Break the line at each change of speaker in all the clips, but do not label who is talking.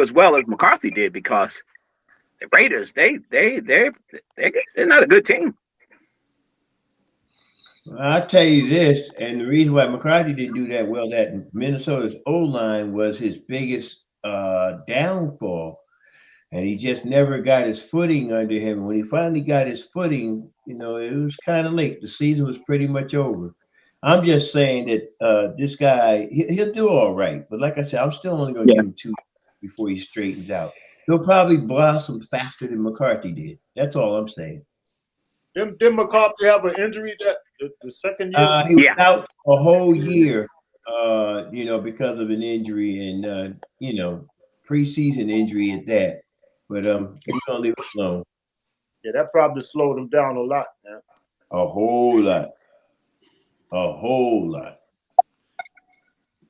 as well as McCarthy did, because the Raiders, they're not a good team.
I'll tell you this, and the reason why McCarthy didn't do that well, that Minnesota's O-line was his biggest downfall, and he just never got his footing under him. When he finally got his footing, it was kind of late. The season was pretty much over. I'm just saying that this guy, he'll do all right. But like I said, I'm still only going to give him 2 before he straightens out. He'll probably blossom faster than McCarthy did. That's all I'm saying.
Didn't McCarthy have an injury that the second year?
He was out a whole year, because of an injury and, preseason injury at that. But we're going to leave it alone.
Yeah, that probably slowed him down a lot, man.
A whole lot. A whole lot.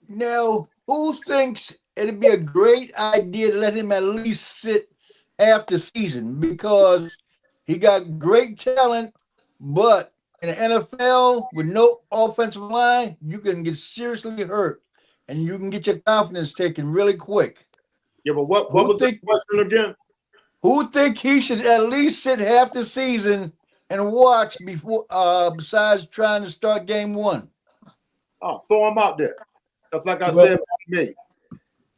Now, who thinks it'd be a great idea to let him at least sit half the season? Because he got great talent, but in the NFL with no offensive line, you can get seriously hurt, and you can get your confidence taken really quick.
Yeah, but what was the question again?
Who think he should at least sit half the season and watch before, besides trying to start game 1?
Oh, throw him out there. That's like I said about me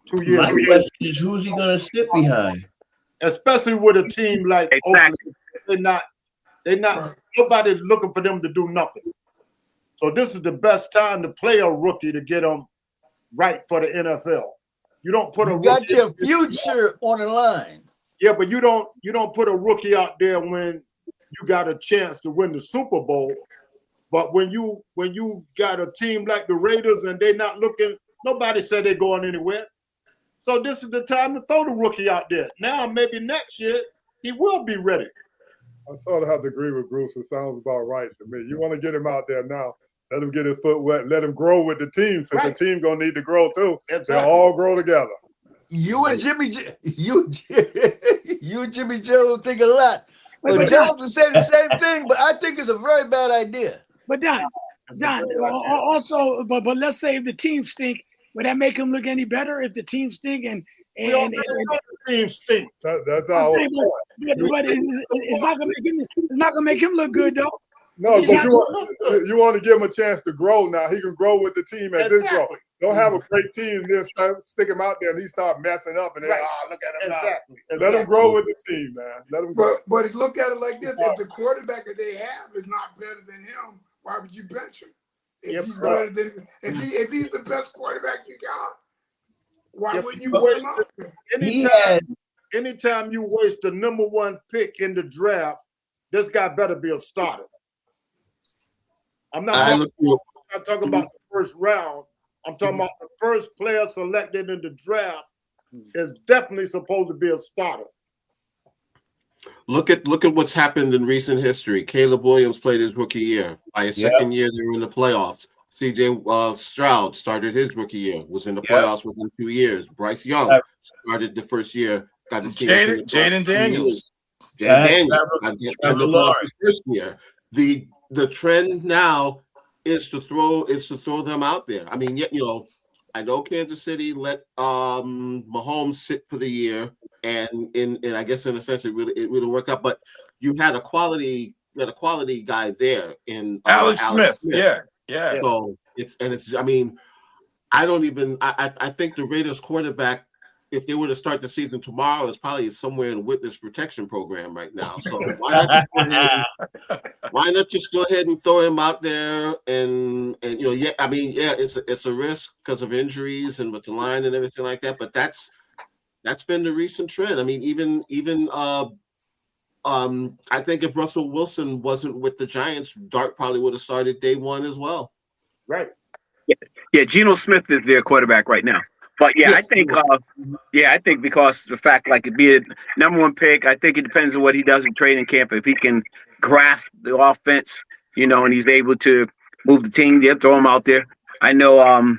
2 years ago.
My question is, who's he going to sit behind?
Especially with a team like Oakland, they're not. Nobody's looking for them to do nothing. So this is the best time to play a rookie to get them right for the NFL. You don't put a rookie.
Got your future on the line.
Yeah, but you don't put a rookie out there when you got a chance to win the Super Bowl. But when you got a team like the Raiders and they're not looking, nobody said they're going anywhere. So this is the time to throw the rookie out there. Now maybe next year he will be ready.
I sort of have to agree with Bruce. It sounds about right to me. You want to get him out there now. Let him get his foot wet. Let him grow with the team, since the team going to need to grow too. Exactly. They'll all grow together.
You and Jimmy Joe think a lot. But Jones would say the same thing, but I think it's a very bad idea.
But Don, also, but let's say if the team stink, would that make him look any better if the team stink and
the team stink?
That's all.
But it's not gonna make him look good though.
No, but you want to give him a chance to grow now. He can grow with the team as this grow. Don't have a great team, then stick him out there and he start messing up and then, look at him now. Let him grow with the team, man. Let him grow.
But look at it like this. If the quarterback that they have is not better than him, why would you bench him? If he's better than if he's the best quarterback you got, why wouldn't you weigh him up?
Anytime you waste the number 1 pick in the draft, this guy better be a starter. I'm not talking about the first round. I'm talking about the first player selected in the draft is definitely supposed to be a starter.
Look at what's happened in recent history. Caleb Williams played his rookie year. By his second year, they were in the playoffs. CJ Stroud started his rookie year, was in the playoffs within 2 years. Bryce Young started the first year, got his team.
Jaden Daniels.
Jaden Daniels his first year. The trend now is to throw them out there. I mean, I know Kansas City let Mahomes sit for the year, and I guess in a sense it really worked out. But you had a quality guy there in
Alex Smith. Yeah.
So it's. I mean, I think the Raiders quarterback, if they were to start the season tomorrow, is probably somewhere in a witness protection program right now. So why not just go ahead and throw him out there? And it's a risk because of injuries and with the line and everything like that. But that's been the recent trend. I mean, even I think if Russell Wilson wasn't with the Giants, Dart probably would have started day 1 as well.
Right.
Yeah, Geno Smith is their quarterback right now. But I think because the fact, like, it be a number 1 pick, I think it depends on what he does in training camp. If he can grasp the offense, and he's able to move the team, throw him out there. I know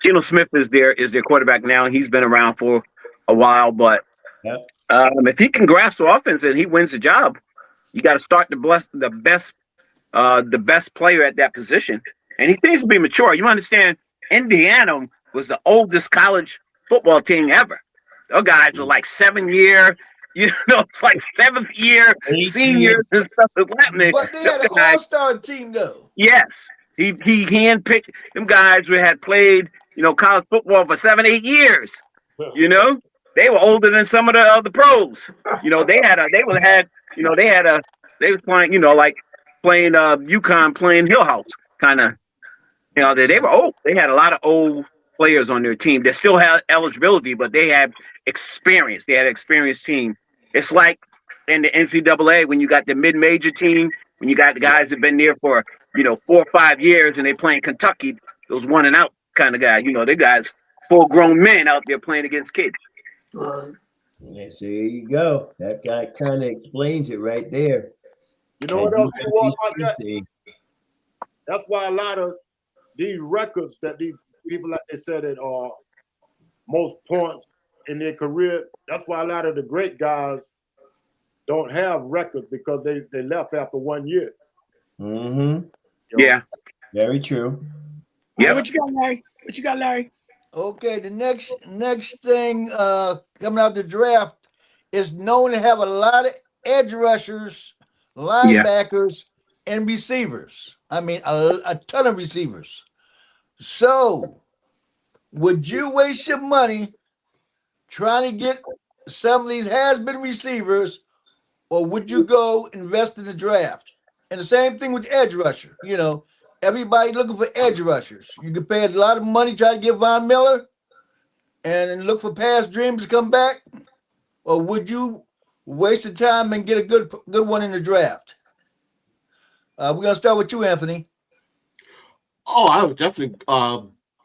Geno Smith is their quarterback now, and he's been around for a while. But if he can grasp the offense and he wins the job, you got to start the best player at that position. And he needs to be mature. You understand, Indiana was the oldest college football team ever. Those guys were like 7-year, it's like 7th-year seniors and stuff like that.
But they had an all-star team, though.
Yes. He handpicked them guys who had played, college football for 7-8 years. They were older than some of the other pros. They was playing, like playing UConn, playing Hill House kind of. They were old. They had a lot of old players on their team. They still had eligibility, but they had experience. They had an experienced team. It's like in the NCAA when you got the mid-major team, when you got the guys that have been there for 4 or 5 years and they playing Kentucky, those one and out kind of guys. They guys full-grown men out there playing against kids.
Right.
Yes, there you go. That guy kind of explains it right there.
You know what else you want about that? That's why a lot of these records that these people, like they said, that are most points in their career, that's why a lot of the great guys don't have records because they left after 1 year.
Mm-hmm.
Yeah.
Very true.
Yeah. What you got, Larry?
Okay, the next thing coming out the draft is known to have a lot of edge rushers, linebackers, and receivers. I mean, a ton of receivers. So, would you waste your money trying to get some of these has-been receivers, or would you go invest in the draft? And the same thing with the edge rusher. Everybody looking for edge rushers. You can pay a lot of money trying to get Von Miller and look for past dreams to come back, or would you waste the time and get a good one in the draft? We're gonna start with you, Anthony.
Oh, I would definitely.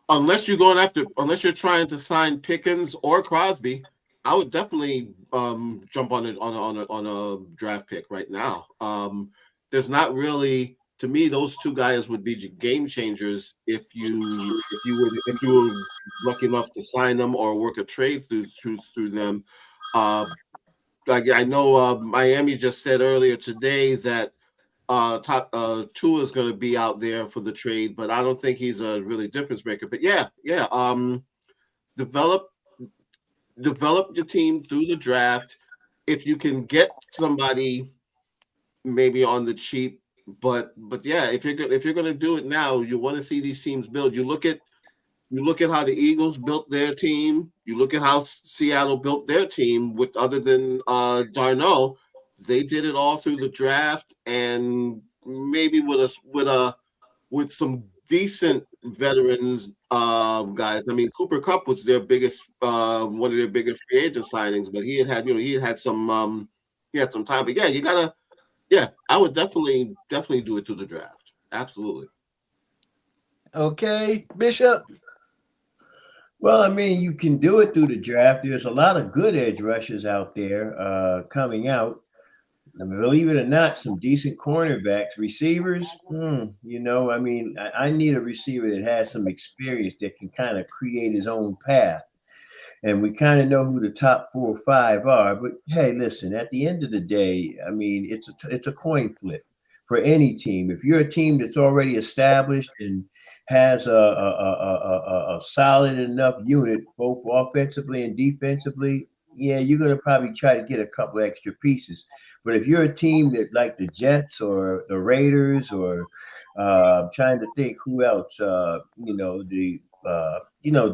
Unless you're trying to sign Pickens or Crosby, I would definitely jump on a draft pick right now. There's not really. To me, those two guys would be game changers if you were lucky enough to sign them or work a trade through them. Like I know Miami just said earlier today that Tua is going to be out there for the trade, but I don't think he's a really difference maker. But develop your team through the draft. If you can get somebody maybe on the cheap. But yeah, if you're gonna do it now, you want to see these teams build. You look at how the Eagles built their team. You look at how Seattle built their team. With other than Darnold, they did it all through the draft and maybe with some decent veterans guys. I mean, Cooper Kupp was their biggest one of their biggest free agent signings, but he had some time. But yeah, you gotta. Yeah, I would definitely do it through the draft. Absolutely.
Okay, Bishop.
Well, I mean, you can do it through the draft. There's a lot of good edge rushers out there coming out. I mean, believe it or not, some decent cornerbacks, receivers. I mean, I need a receiver that has some experience that can kind of create his own path. And we kind of know who the top 4 or 5 are. But hey, listen, at the end of the day, I mean, it's a coin flip for any team. If you're a team that's already established and has a solid enough unit, both offensively and defensively, yeah, you're going to probably try to get a couple extra pieces. But if you're a team that like the Jets or the Raiders or trying to think who else,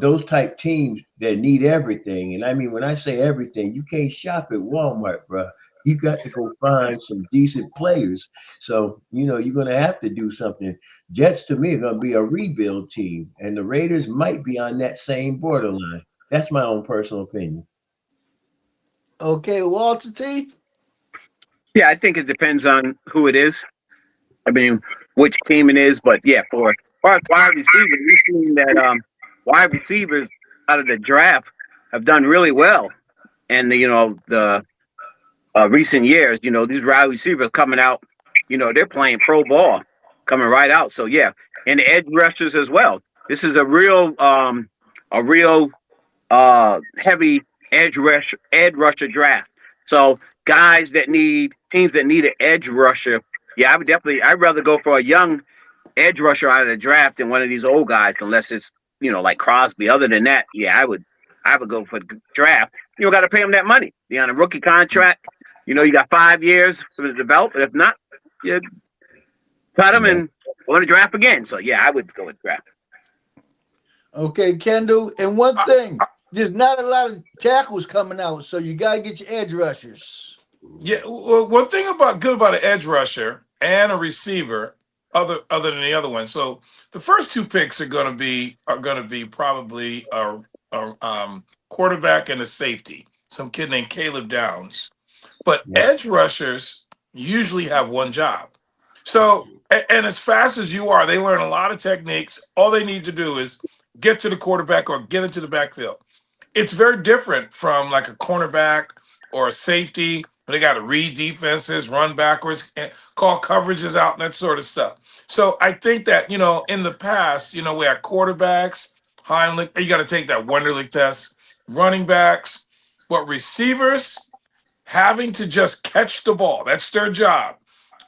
those type teams that need everything. And I mean, when I say everything, you can't shop at Walmart, bro. You got to go find some decent players. So, you're going to have to do something. Jets, to me, are going to be a rebuild team. And the Raiders might be on that same borderline. That's my own personal opinion.
Okay, Walter T.
Yeah, I think it depends on who it is. I mean, which team it is. But yeah, for wide receivers, we've seen that wide receivers out of the draft have done really well. And, the recent years, these wide receivers coming out, they're playing pro ball coming right out. So, yeah, and the edge rushers as well. This is a real heavy edge rusher draft. So teams that need an edge rusher, yeah, I'd rather go for a young edge rusher out of the draft than one of these old guys, unless it's, like Crosby. Other than that, yeah, I would go for the draft. You don't got to pay him that money. You're on a rookie contract. You got 5 years for the development. If not, you cut him and go to draft again. So yeah, I would go with draft.
Okay, Kendall. And one thing, there's not a lot of tackles coming out, so you got to get your edge rushers.
Yeah, well, one thing good about an edge rusher and a receiver, other than the other one. So the first two picks are going to be probably a quarterback and a safety, some kid named Caleb Downs. But edge rushers usually have one job. So and as fast as you are, they learn a lot of techniques. All they need to do is get to the quarterback or get into the backfield. It's very different from like a cornerback or a safety. They got to read defenses, run backwards, and call coverages out, and that sort of stuff. So I think that, in the past, we had quarterbacks, Heimlich, you got to take that Wonderlic test, running backs, but receivers having to just catch the ball. That's their job.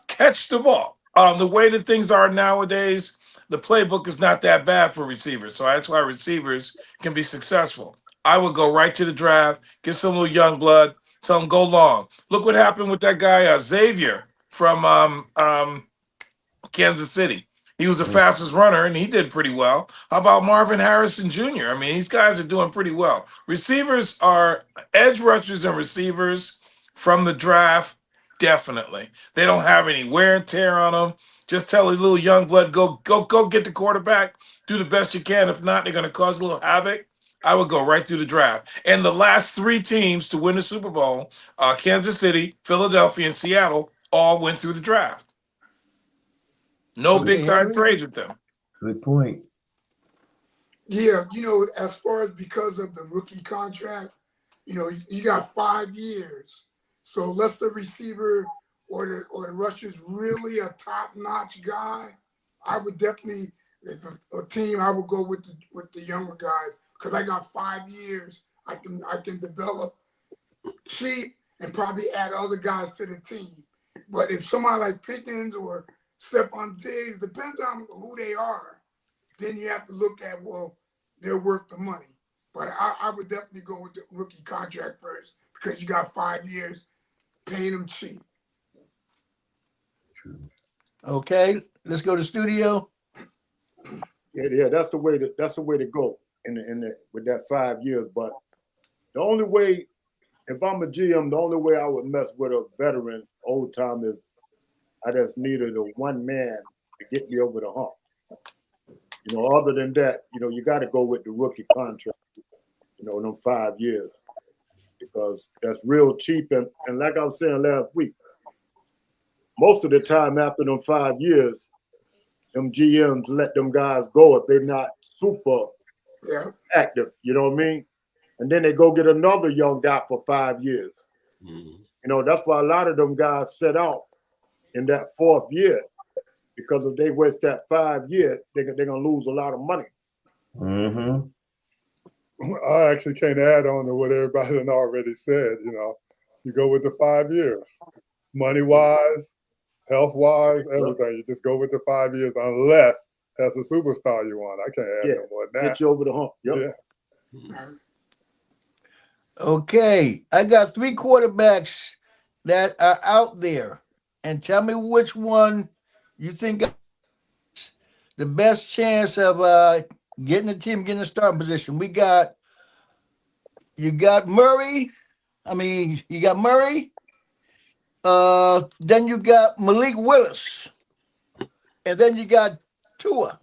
Catch the ball. The way that things are nowadays, the playbook is not that bad for receivers. So that's why receivers can be successful. I would go right to the draft, get some little young blood, tell them go long. Look what happened with that guy Xavier from Kansas City. He was the fastest runner, and he did pretty well. How about Marvin Harrison Jr.? I mean, these guys are doing pretty well. Receivers are edge rushers and receivers from the draft, definitely. They don't have any wear and tear on them. Just tell a little young blood, go get the quarterback, do the best you can. If not, they're going to cause a little havoc. I would go right through the draft. And the last three teams to win the Super Bowl, Kansas City, Philadelphia, and Seattle, all went through the draft. No big time trades with them.
Good point.
Yeah, as far as because of the rookie contract, you got 5 years. So unless the receiver or the rusher's really a top-notch guy, I would definitely, if a team, I would go with the younger guys because I got 5 years. I can develop cheap and probably add other guys to the team. But if somebody like Pickens or Stephon Diggs, depends on who they are, then you have to look at, well, they're worth the money. But I would definitely go with the rookie contract first because you got 5 years paying them cheap.
Okay, let's go to studio.
Yeah, that's the way to go with that 5 years. But the only way, if I'm a GM, the only way I would mess with a veteran old time is I just needed the one man to get me over the hump. Other than that, you got to go with the rookie contract, them 5 years, because that's real cheap. And like I was saying last week, most of the time after them 5 years, them GMs let them guys go if they're not super active, you know what I mean? And then they go get another young guy for 5 years. Mm-hmm. That's why a lot of them guys set out in that 4th year, because if they waste that 5 years, they're going to lose a lot of money.
Mm-hmm.
I actually can't add on to what everybody done already said. You go with the 5 years, money-wise, health-wise, everything. You just go with the 5 years, unless that's a superstar you want. I can't add no more than that.
Get you over the hump. Yep.
Yeah.
Okay, I got 3 quarterbacks that are out there, and tell me which one you think the best chance of getting a starting position. You got Murray. You got Murray. Then you got Malik Willis, and then you got Tua.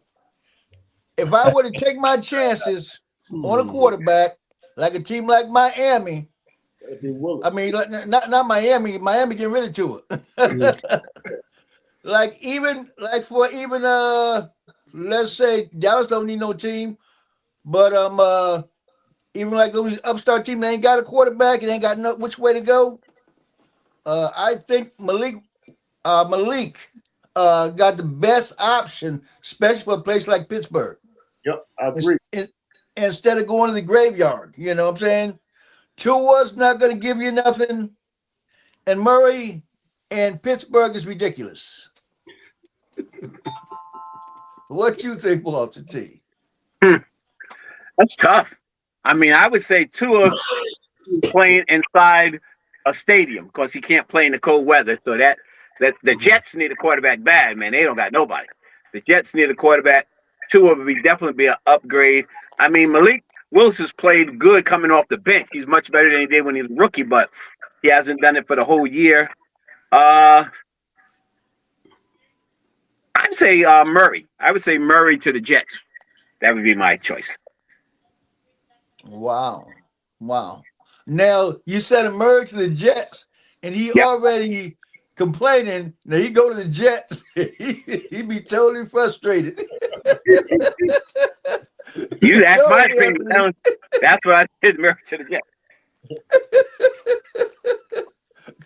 If I were to take my chances on a quarterback, like a team like Miami, not Miami. Miami getting rid of Tua. Let's say Dallas don't need no team, but even like those upstart team, they ain't got a quarterback and ain't got which way to go. I think Malik got the best option, especially for a place like Pittsburgh.
Yep, I agree.
Instead of going to the graveyard, you know what I'm saying? Tua's not going to give you nothing, and Murray and Pittsburgh is ridiculous. What you think, Walter T?
That's tough. I mean, I would say Tua playing inside a stadium because he can't play in the cold weather. So that the Jets need a quarterback bad, man. They don't got nobody. The Jets need a quarterback. Tua would definitely be an upgrade. I mean, Malik Willis has played good coming off the bench. He's much better than he did when he was a rookie, but he hasn't done it for the whole year. I'd say Murray. I would say Murray to the Jets. That would be my choice.
Wow. Now you said Murray to the Jets, and he already complaining. Now he go to the Jets, he be totally frustrated.
You asked my opinion. That's what I did. Murray to the Jets.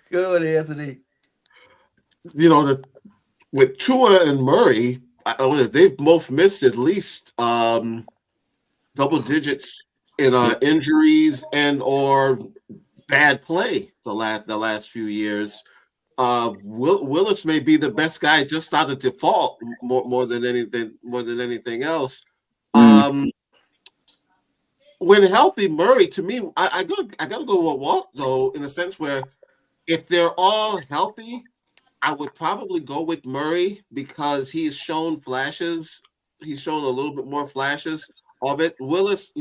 Good, Anthony.
You know, with Tua and Murray, they've both missed at least double digits in injuries and or bad play the last few years. Willis may be the best guy just out of default more than anything else. When healthy, Murray, to me, I gotta go with Walt though, in a sense where if they're all healthy, I would probably go with Murray because he's shown flashes. He's shown a little bit more flashes of it. Willis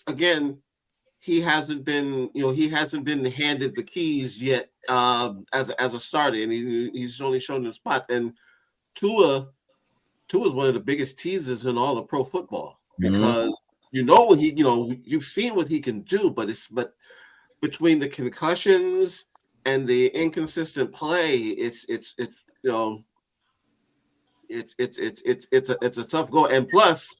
again, he hasn't been handed the keys yet as a starter, and he's only shown the spot. And Tua is one of the biggest teasers in all of pro football because you've seen what he can do, but between the concussions and the inconsistent play, it's a tough go. And plus,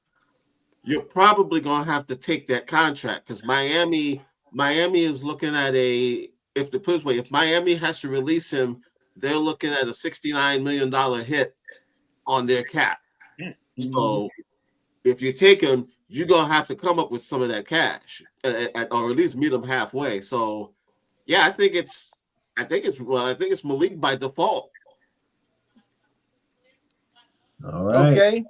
you're probably gonna have to take that contract because Miami is looking at if Miami has to release him, they're looking at a $69 million hit on their cap. So if you take him, you're gonna have to come up with some of that cash, or at least meet them halfway. So, yeah, I think it's Malik by default.
All right.
Okay,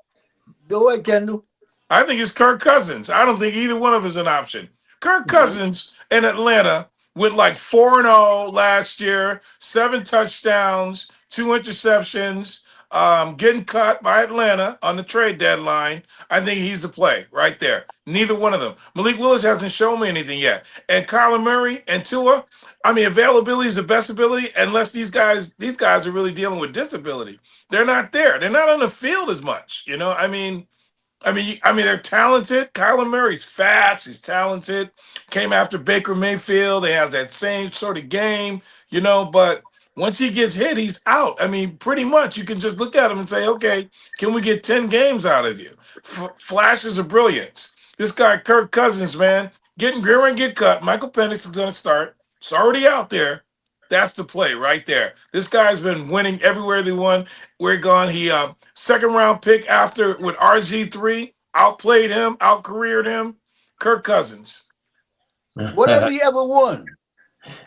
go ahead, Kendall.
I think it's Kirk Cousins. I don't think either one of them is an option. Kirk Cousins in Atlanta went like 4-0 last year, 7 touchdowns, 2 interceptions. Getting cut by Atlanta on the trade deadline. I think he's the play right there. Neither one of them. Malik Willis hasn't shown me anything yet. And Kyler Murray and Tua, I mean, availability is the best ability unless these guys are really dealing with disability. They're not there. They're not on the field as much. You know, I mean, they're talented. Kyler Murray's fast. He's talented. Came after Baker Mayfield. They have that same sort of game, but once he gets hit, he's out. I mean, pretty much you can just look at him and say, okay, can we get 10 games out of you? Flashes of brilliance. This guy, Kirk Cousins, man, get cut. Michael Penix is going to start. It's already out there. That's the play right there. This guy's been winning everywhere they won. We're gone. He second round pick after with RG3, outplayed him, outcareered him. Kirk Cousins.
What has he ever won?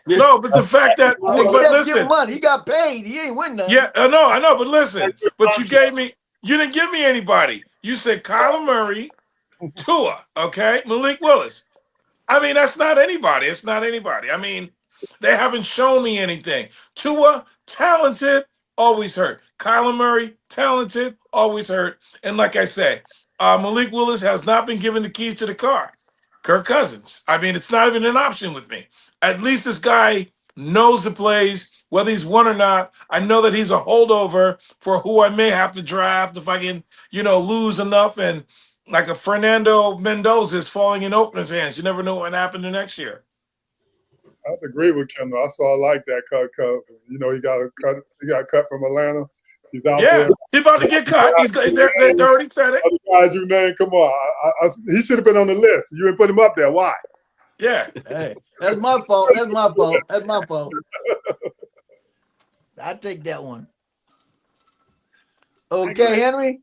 No, but the fact that
except give money, he got paid. He ain't win nothing.
Yeah, I know. But listen, you didn't give me anybody. You said Kyler Murray, Tua, okay, Malik Willis. I mean, that's not anybody. It's not anybody. I mean, they haven't shown me anything. Tua, talented, always hurt. Kyler Murray, talented, always hurt. And like I say, Malik Willis has not been given the keys to the car. Kirk Cousins. I mean, it's not even an option with me. At least this guy knows the plays, whether he's won or not. I know that he's a holdover for who I may have to draft if I can, lose enough. And like a Fernando Mendoza is falling in Oakland's hands. You never know what happened the next year.
I have to agree with Kendall. I like that cut. He got cut from Atlanta. He's out there.
He's about to get cut. They already said it.
Other guys you named, come on. He should have been on the list. You didn't put him up there. Why?
Yeah.
Hey, that's my fault. That's my fault. I take that one. Okay, Henry?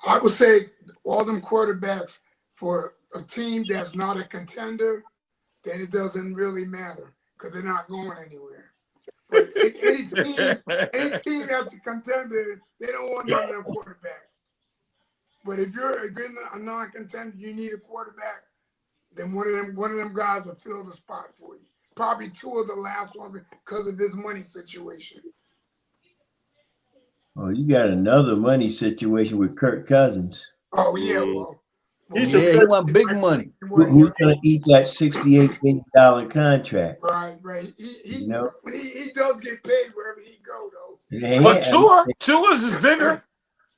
I would say all them quarterbacks for a team that's not a contender, then it doesn't really matter because they're not going anywhere. But any team that's a contender, they don't want none of them quarterbacks. But if you're a non-contender, you need a quarterback. Then one of them guys will fill the spot for you. Probably two of the last one because of his money situation.
Oh, you got another money situation with Kirk Cousins.
Oh yeah, well,
he want big money.
Who's gonna eat that $68 million contract?
Right. He when he does get paid wherever he go though.
But Tua's is bigger,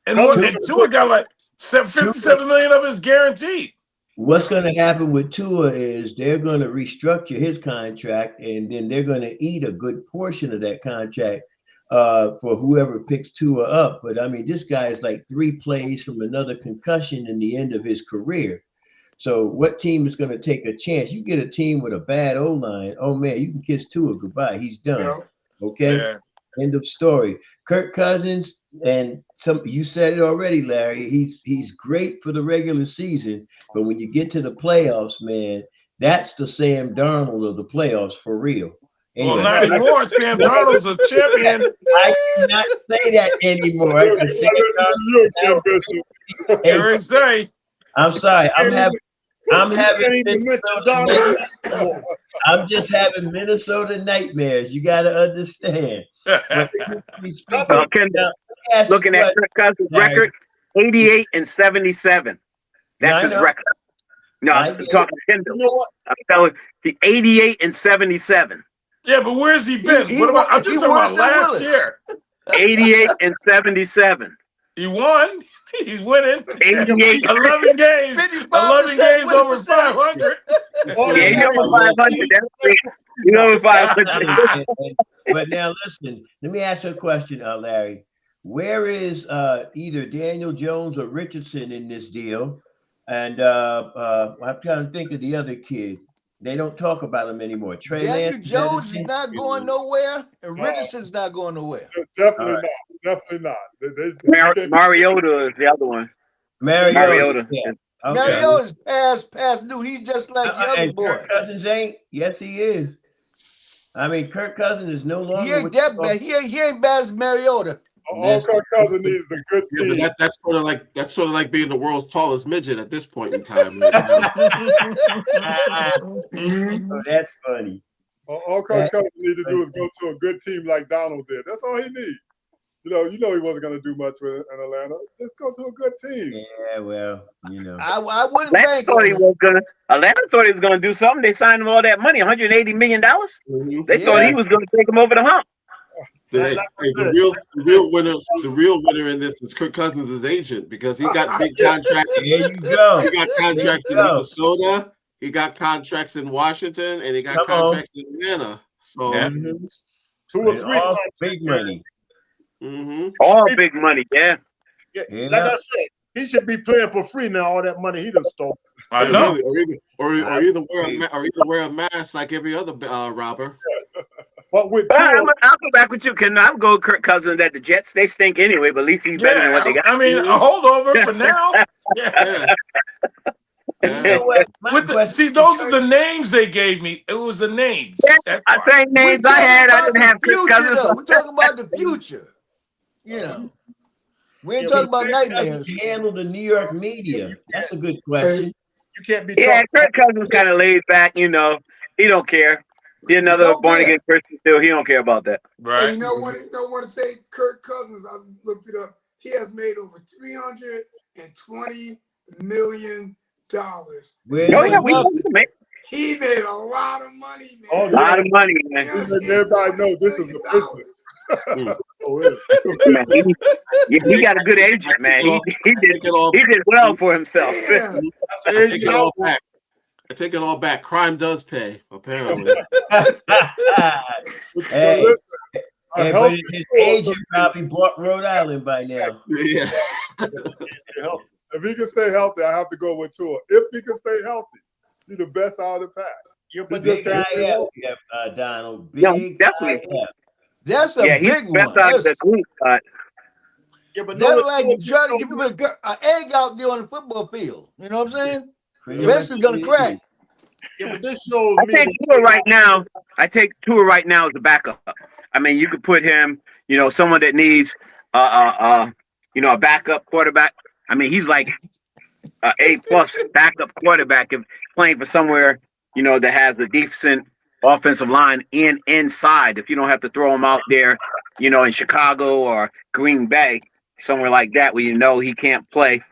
and Tua got like 57 million of his guaranteed.
What's going to happen with Tua is they're going to restructure his contract, and then they're going to eat a good portion of that contract for whoever picks Tua up. But I mean, this guy is like 3 plays from another concussion in the end of his career. So what team is going to take a chance? You get a team with a bad O-line, oh man, you can kiss Tua goodbye. He's done.
Yeah.
Okay.
Yeah.
End of story. Kirk Cousins, and you said it already, Larry. He's great for the regular season, but when you get to the playoffs, man, that's the Sam Darnold of the playoffs for real.
Well, not anymore. Sam Darnold's a champion.
I cannot say that anymore. I can say
it.
I'm sorry. I'm just having Minnesota nightmares. You got to understand.
Looking at Kirk Cousins' record, 88-77. That's his record. No, I'm talking Kendall. I'm telling you, 88-77.
Yeah, but where's he been? I'm just talking about last year.
88-77.
He won. He's winning.
88.
11 games. 11 games over 500.
Yeah, he's over 500. He's over 500.
But now listen, let me ask you a question, Larry. Where is either Daniel Jones or Richardson in this deal? And I'm trying to think of the other kids. They don't talk about them anymore.
Daniel Jones is not going nowhere, and Richardson's not going nowhere.
Definitely not. Definitely not.
Mariota is the other one.
Mariota. Yeah. Okay.
Mariota's past due. He's just like the other boy.
Kirk Cousins ain't. Yes, he is. I mean, Kirk Cousins is no longer.
He ain't that bad. He ain't bad as Mariota.
All Kirk Cousins needs a good team.
Yeah, that's sort of like being the world's tallest midget at this point in time.
Oh, that's funny.
All Kirk Cousins needs to do is go to a good team like Donald did. That's all he needs. You know he wasn't going to do much with in Atlanta. Just go to a good team.
Yeah, well,
I wouldn't
think Atlanta thought he was going to do something. They signed him all that money, $180 million. They thought he was going to take him over the hump.
The real winner in this is Kirk Cousins' agent, because he got big contracts.
There you go.
He got contracts in Minnesota, he got contracts in Washington, and he got contracts in Atlanta. So
2 or 3
big money.
All big money, yeah.
Like I said, he should be playing for free now. All that money he done stole.
I know.
Or either wear a mask like every other robber.
But
I'll go back with you, Ken. I'll go Kirk Cousins at the Jets. They stink anyway, but at least he's better than what they got.
I mean, a holdover for now. Yeah.
You know what?
See, those are the names they gave me. It was the names.
I think names I had. I didn't have Kirk Cousins.
We're talking about the future. We ain't talking about nightmares.
Handle the New York media. That's a good question.
You can't be.
Yeah, Kirk Cousins kind of laid back. He don't care. He's another born again Christian still. He don't care about that.
Right. And you know what? I want to say Kirk Cousins. I looked it up. He has made over $320 million. He made a lot of money, man.
Oh, a lot of money, man.
Everybody knows this is a business.
He got a good agent, man. He did well for himself.
Yeah. I take it all back. Crime does pay, apparently.
Hey, but his agent probably bought Rhode Island by now.
Yeah.
If he can stay healthy, I have to go with Tua. If he can stay healthy, he's the best out of the pack.
You're big guy, Donald. Big guy.
That's a big one.
Best out of the group.
But that's like trying to give him an egg out there on the football field. You know what I'm saying? Eventually gonna crack.
Yeah, but this shows
I take Tua right now. I take Tua right now as a backup. I mean, you could put him, someone that needs, a backup quarterback. I mean, he's like a A+ backup quarterback if playing for somewhere, that has a decent offensive line inside. If you don't have to throw him out there, in Chicago or Green Bay, somewhere like that where he can't play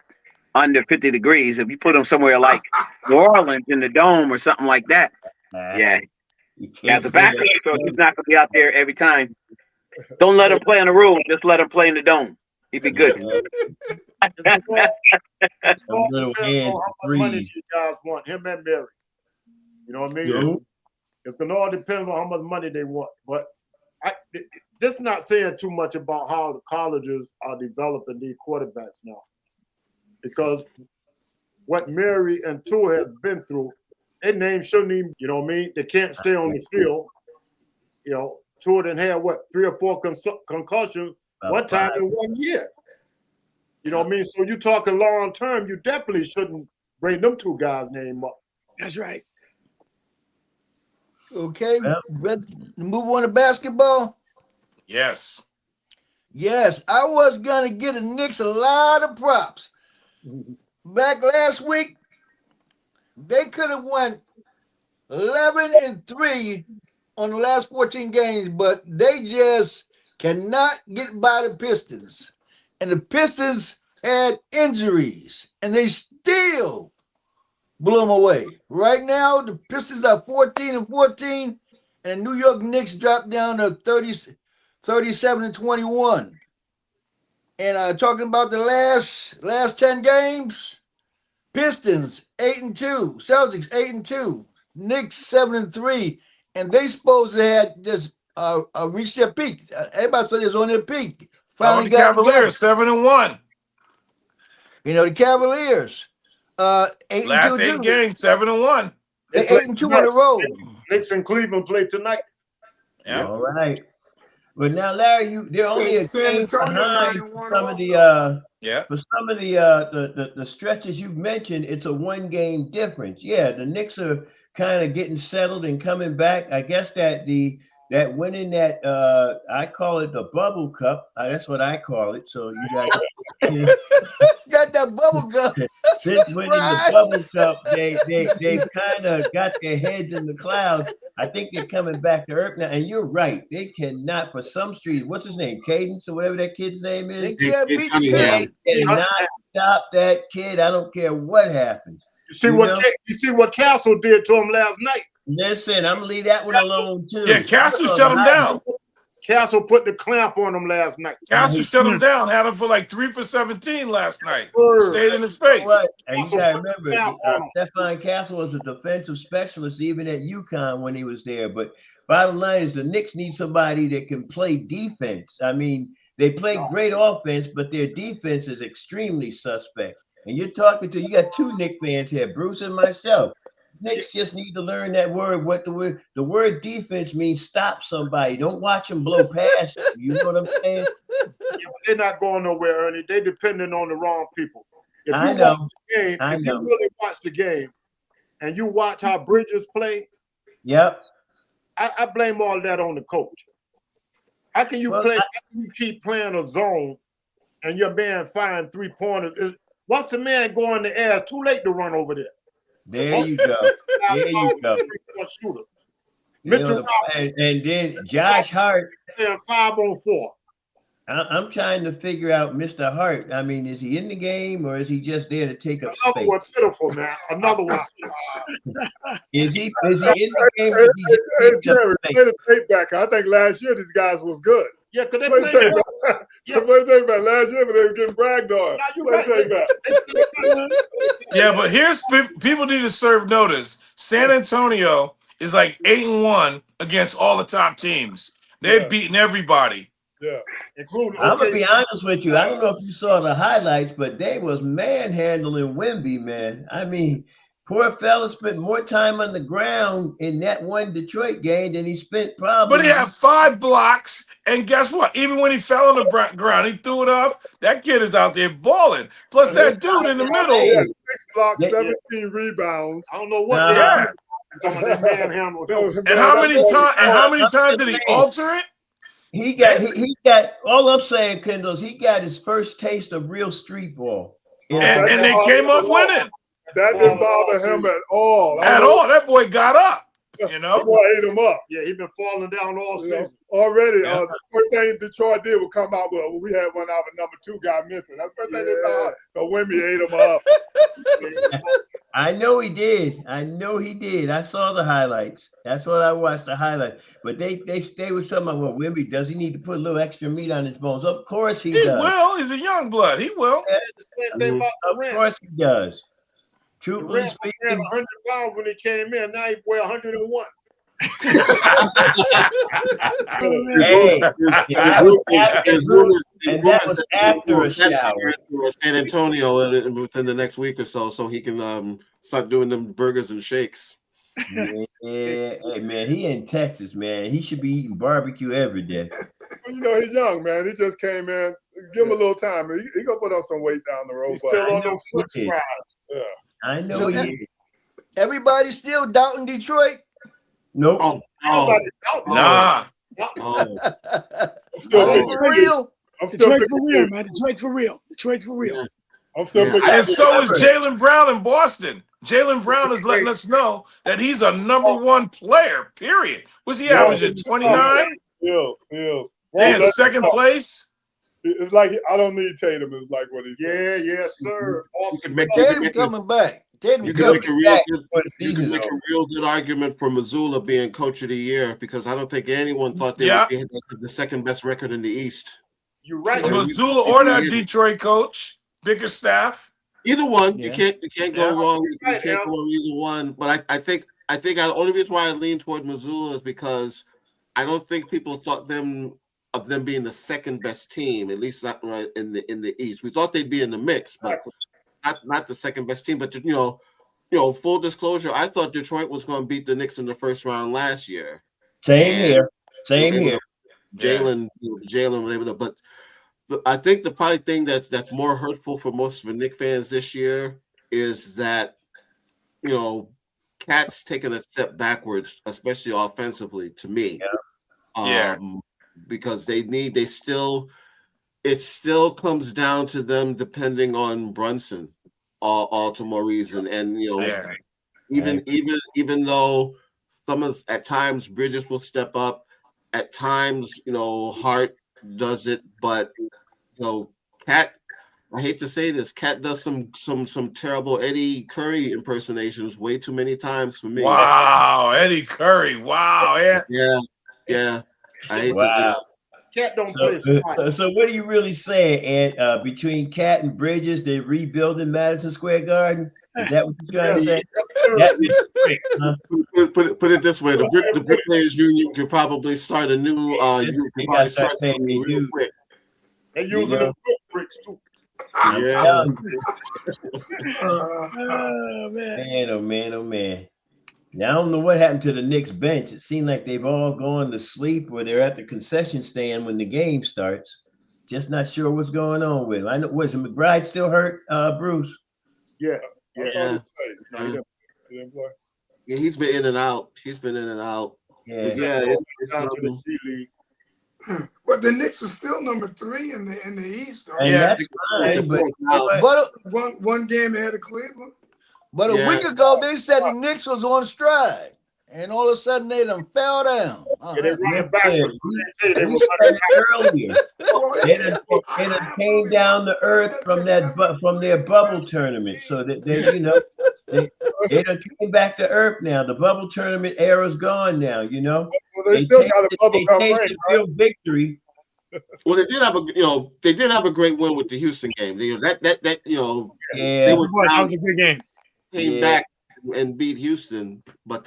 under 50 degrees. If you put him somewhere like New Orleans in the dome or something like that, yeah, he has a backup, so he's not going to be out there every time. Don't let him play on the road. Just let him play in the dome. He'd be good.
It's all depends on how much money you guys want, him and Mary. You know what I mean?
Yeah.
It's going to all depend on how much money they want. But this is not saying too much about how the colleges are developing these quarterbacks now. Because what Mary and Tua have been through, their name shouldn't even, you know what I mean? They can't stay on the field. Tua didn't have, 3 or 4 concussions one time in 1 year. You know what I mean? So you talking long term, you definitely shouldn't bring them 2 guys' name up.
That's right.
Okay, move on to basketball.
Yes.
Yes, I was gonna get the Knicks a lot of props. Back last week, they could have won 11-3 on the last 14 games, but they just cannot get by the Pistons. And the Pistons had injuries, and they still blew them away. Right now, the Pistons are 14-14, and the New York Knicks dropped down to 37-21. And talking about the last 10 games, Pistons 8-2, Celtics 8-2, Knicks 7-3, and they supposed to have just reached their peak. Everybody thought it was on their peak.
Finally the Cavaliers 7-1.
The Cavaliers 8-2.
Last 8 games 7-1.
They 8-2 on the road.
Knicks and Cleveland play tonight.
Yeah. All right. But now, Larry, they're only a game behind for some of the for some of the stretches you've mentioned. It's a 1-game difference. Yeah, the Knicks are kind of getting settled and coming back. I guess that winning that I call it the bubble cup. That's what I call it. So you guys
got that bubble cup.
Since winning the bubble cup, they've kind of got their heads in the clouds. I think they're coming back to earth now. And you're right. They cannot, for some street, what's his name? Cadence or whatever that kid's name is.
They can't beat the
Pistons. They cannot stop that kid. I don't care what happens.
You see what Castle did to him last night.
Listen, I'm gonna leave that one alone too.
Yeah, Castle shut him down.
Castle put the clamp on him last night.
Castle shut him down. Had him for like 3 for 17 last night. Stayed in his face.
And you gotta remember, Stephon Castle was a defensive specialist even at UConn when he was there. But bottom line is the Knicks need somebody that can play defense. I mean, they play great offense, but their defense is extremely suspect. And you got 2 Knicks fans here, Bruce and myself. Knicks just need to learn that word. What the word defense means: stop somebody. Don't watch them blow past you. You know what I'm saying?
Yeah, they're not going nowhere, Ernie. They're depending on the wrong people. If you really watch the game, and you watch how Bridges play,
yep.
I blame all of that on the coach. How can you keep playing a zone, and your man find 3-pointers? Once the man go in the air, it's too late to run over there.
There you go. There you go. And then Josh Hart.
5-on-4.
I'm trying to figure out Mr. Hart. I mean, is he in the game or is he just there to take up space?
Another one pitiful, man. Another one.
Is he in the game?
Hey, Jerry, play the tape back. I think last year these guys was good.
Yeah, because they
play
played
back. Play tape back last year, but they were getting bragged on. Play tape back.
Yeah, but here's people need to serve notice. San Antonio is like 8-1 against all the top teams. They've beaten everybody.
Yeah,
I'm gonna be honest with you. I don't know if you saw the highlights, but they was manhandling Wemby, man. I mean, poor fella spent more time on the ground in that one Detroit game than he spent probably.
But he had 5 blocks, and guess what? Even when he fell on the ground, he threw it off. That kid is out there balling. Plus that dude in the middle.
Yeah, 6 blocks, 17 rebounds.
I don't know what.
And how many times did he alter it?
He got all I'm saying, Kendall, is he got his first taste of real street ball.
And they came up winning.
That didn't bother him at all.
At all. That boy got up. You know,
that boy ate him up.
Yeah, he been falling down all season.
Already, the first thing Detroit did would come out with, we had one of our number 2 guy missing. That's the first thing they thought. But Wemby ate him up.
I know he did. I saw the highlights. That's what I watched, the highlights. But they was talking about, well, Wemby, does he need to put a little extra meat on his bones? Of course he does.
He will. He's a young blood. He will.
Of course he does. Truthfully speaking,
he had 100 pounds when he came in. Now he weigh 101.
Hey, and that was after a shower.
San Antonio within the next week or so he can start doing them burgers and shakes.
Yeah, hey man, he in Texas, man. He should be eating barbecue every day.
You know, he's young, man. He just came in. Give him a little time. He gonna put on some weight down the road.
He's still on those foot fries.
Yeah.
I know he is.
Everybody still doubting Detroit?
Nope.
Nah.
For real?
Detroit for real, man. Detroit for real. Detroit for real.
I'm still
And so is Jaylen Brown in Boston. Jaylen Brown is letting us know that he's a #1 player, period. Was he averaging 29?
Yeah.
In second place?
It's like, I don't need Tatum. It's like what he
said. Yeah, yes, sir.
Tatum coming back.
You can make a real good argument for Missoula being coach of the year, because I don't think anyone thought they would be the second best record in the East.
You're right.
Missoula or that Detroit coach, bigger staff.
Either one. You can't go wrong. You can't go wrong either one. But I think the only reason why I lean toward Missoula is because I don't think people thought them being the second best team, at least not right in the East. We thought they'd be in the mix, but not the second best team. But you know, full disclosure, I thought Detroit was going to beat the Knicks in the first round last year.
Same here.
Jalen was able to, but I think the probably thing that's more hurtful for most of the Knicks fans this year is that, you know, Cat's taking a step backwards, especially offensively, to me. Because it still comes down to them depending on Brunson, all to more reason. And you know, even though at times Bridges will step up, at times, you know, Hart does it, but you know, Cat, I hate to say this, Cat does some terrible Eddie Curry impersonations way too many times for me.
Wow, Eddie Curry. Wow,
yeah. I hate to say that.
Cat don't play.
So what are you really saying, Ed? Between Cat and Bridges, they're rebuilding Madison Square Garden? Is that what you're trying to say?
Put it this way: the Bricklayers Union could probably start a new.
Real quick. They're using the good bricks too.
Yeah.
Oh
man. Now, I don't know what happened to the Knicks bench. It seemed like they've all gone to sleep, or they're at the concession stand when the game starts. Just not sure what's going on with him. I know, was McBride still hurt, Bruce?
Yeah.
He's been in and out.
But the Knicks are still number 3 in the East.
And that's fine,
but one game ahead of Cleveland.
But a week ago, they said the Knicks was on stride, and all of a sudden they done fell down.
They running backwards.
They earlier. They done came down to earth from their bubble tournament. So that they done came back to earth now. The bubble tournament era's gone now. You know.
Well, they still got a bubble
tasted real victory.
Well, they did have a great win with the Houston game. That
was a good game.
Came back and beat Houston, but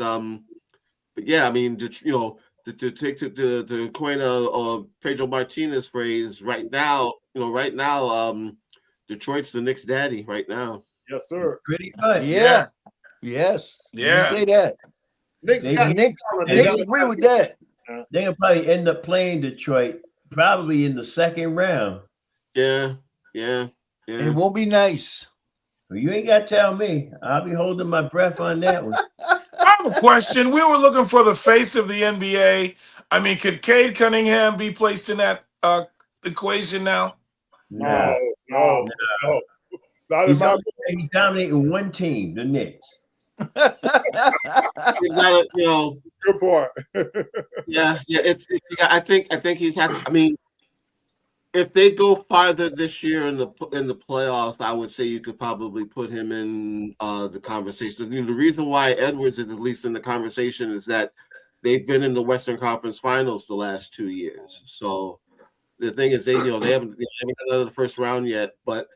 yeah, I mean, to take to coin Pedro Martinez phrase, right now, Detroit's the Knicks' daddy right now.
Yes, sir.
Pretty much.
Yeah. Yes.
Yeah.
You say that.
Knicks
agree with that.
They'll probably end up playing Detroit probably in the second round.
Yeah.
And it won't be nice.
Well, you ain't got to tell me. I'll be holding my breath on that one.
I have a question. We were looking for the face of the NBA. I mean, could Cade Cunningham be placed in that equation now?
No. Not in
He's
my
only he's dominating one team, the Knicks.
You gotta, you know,
good point.
yeah. I think he's has. I mean, if they go farther this year in the playoffs, I would say you could probably put him in the conversation. You know, the reason why Edwards is at least in the conversation is that they've been in the Western Conference Finals the last 2 years. So the thing is, they haven't got out of the first round yet. But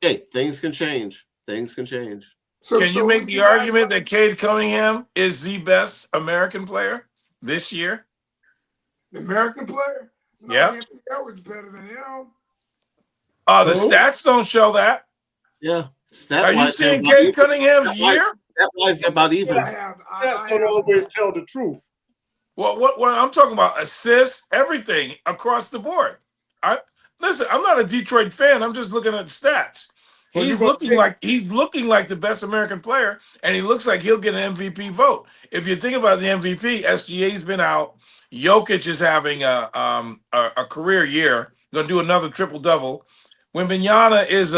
hey, things can change. Things can change.
Can you make the argument that Cade Cunningham is the best American player this year?
The American player? No,
Yeah.
Anthony Edwards better than him.
The stats don't show that.
Yeah.
Are you seeing Cade Cunningham's year?
That was about even.
Stats don't always tell the truth.
Well, what I'm talking about, assists, everything across the board. Listen, I'm not a Detroit fan. I'm just looking at stats. He's looking like the best American player, and he looks like he'll get an MVP vote. If you think about the MVP, SGA's been out. Jokic is having a career year. Going to do another triple-double. Wembanyama is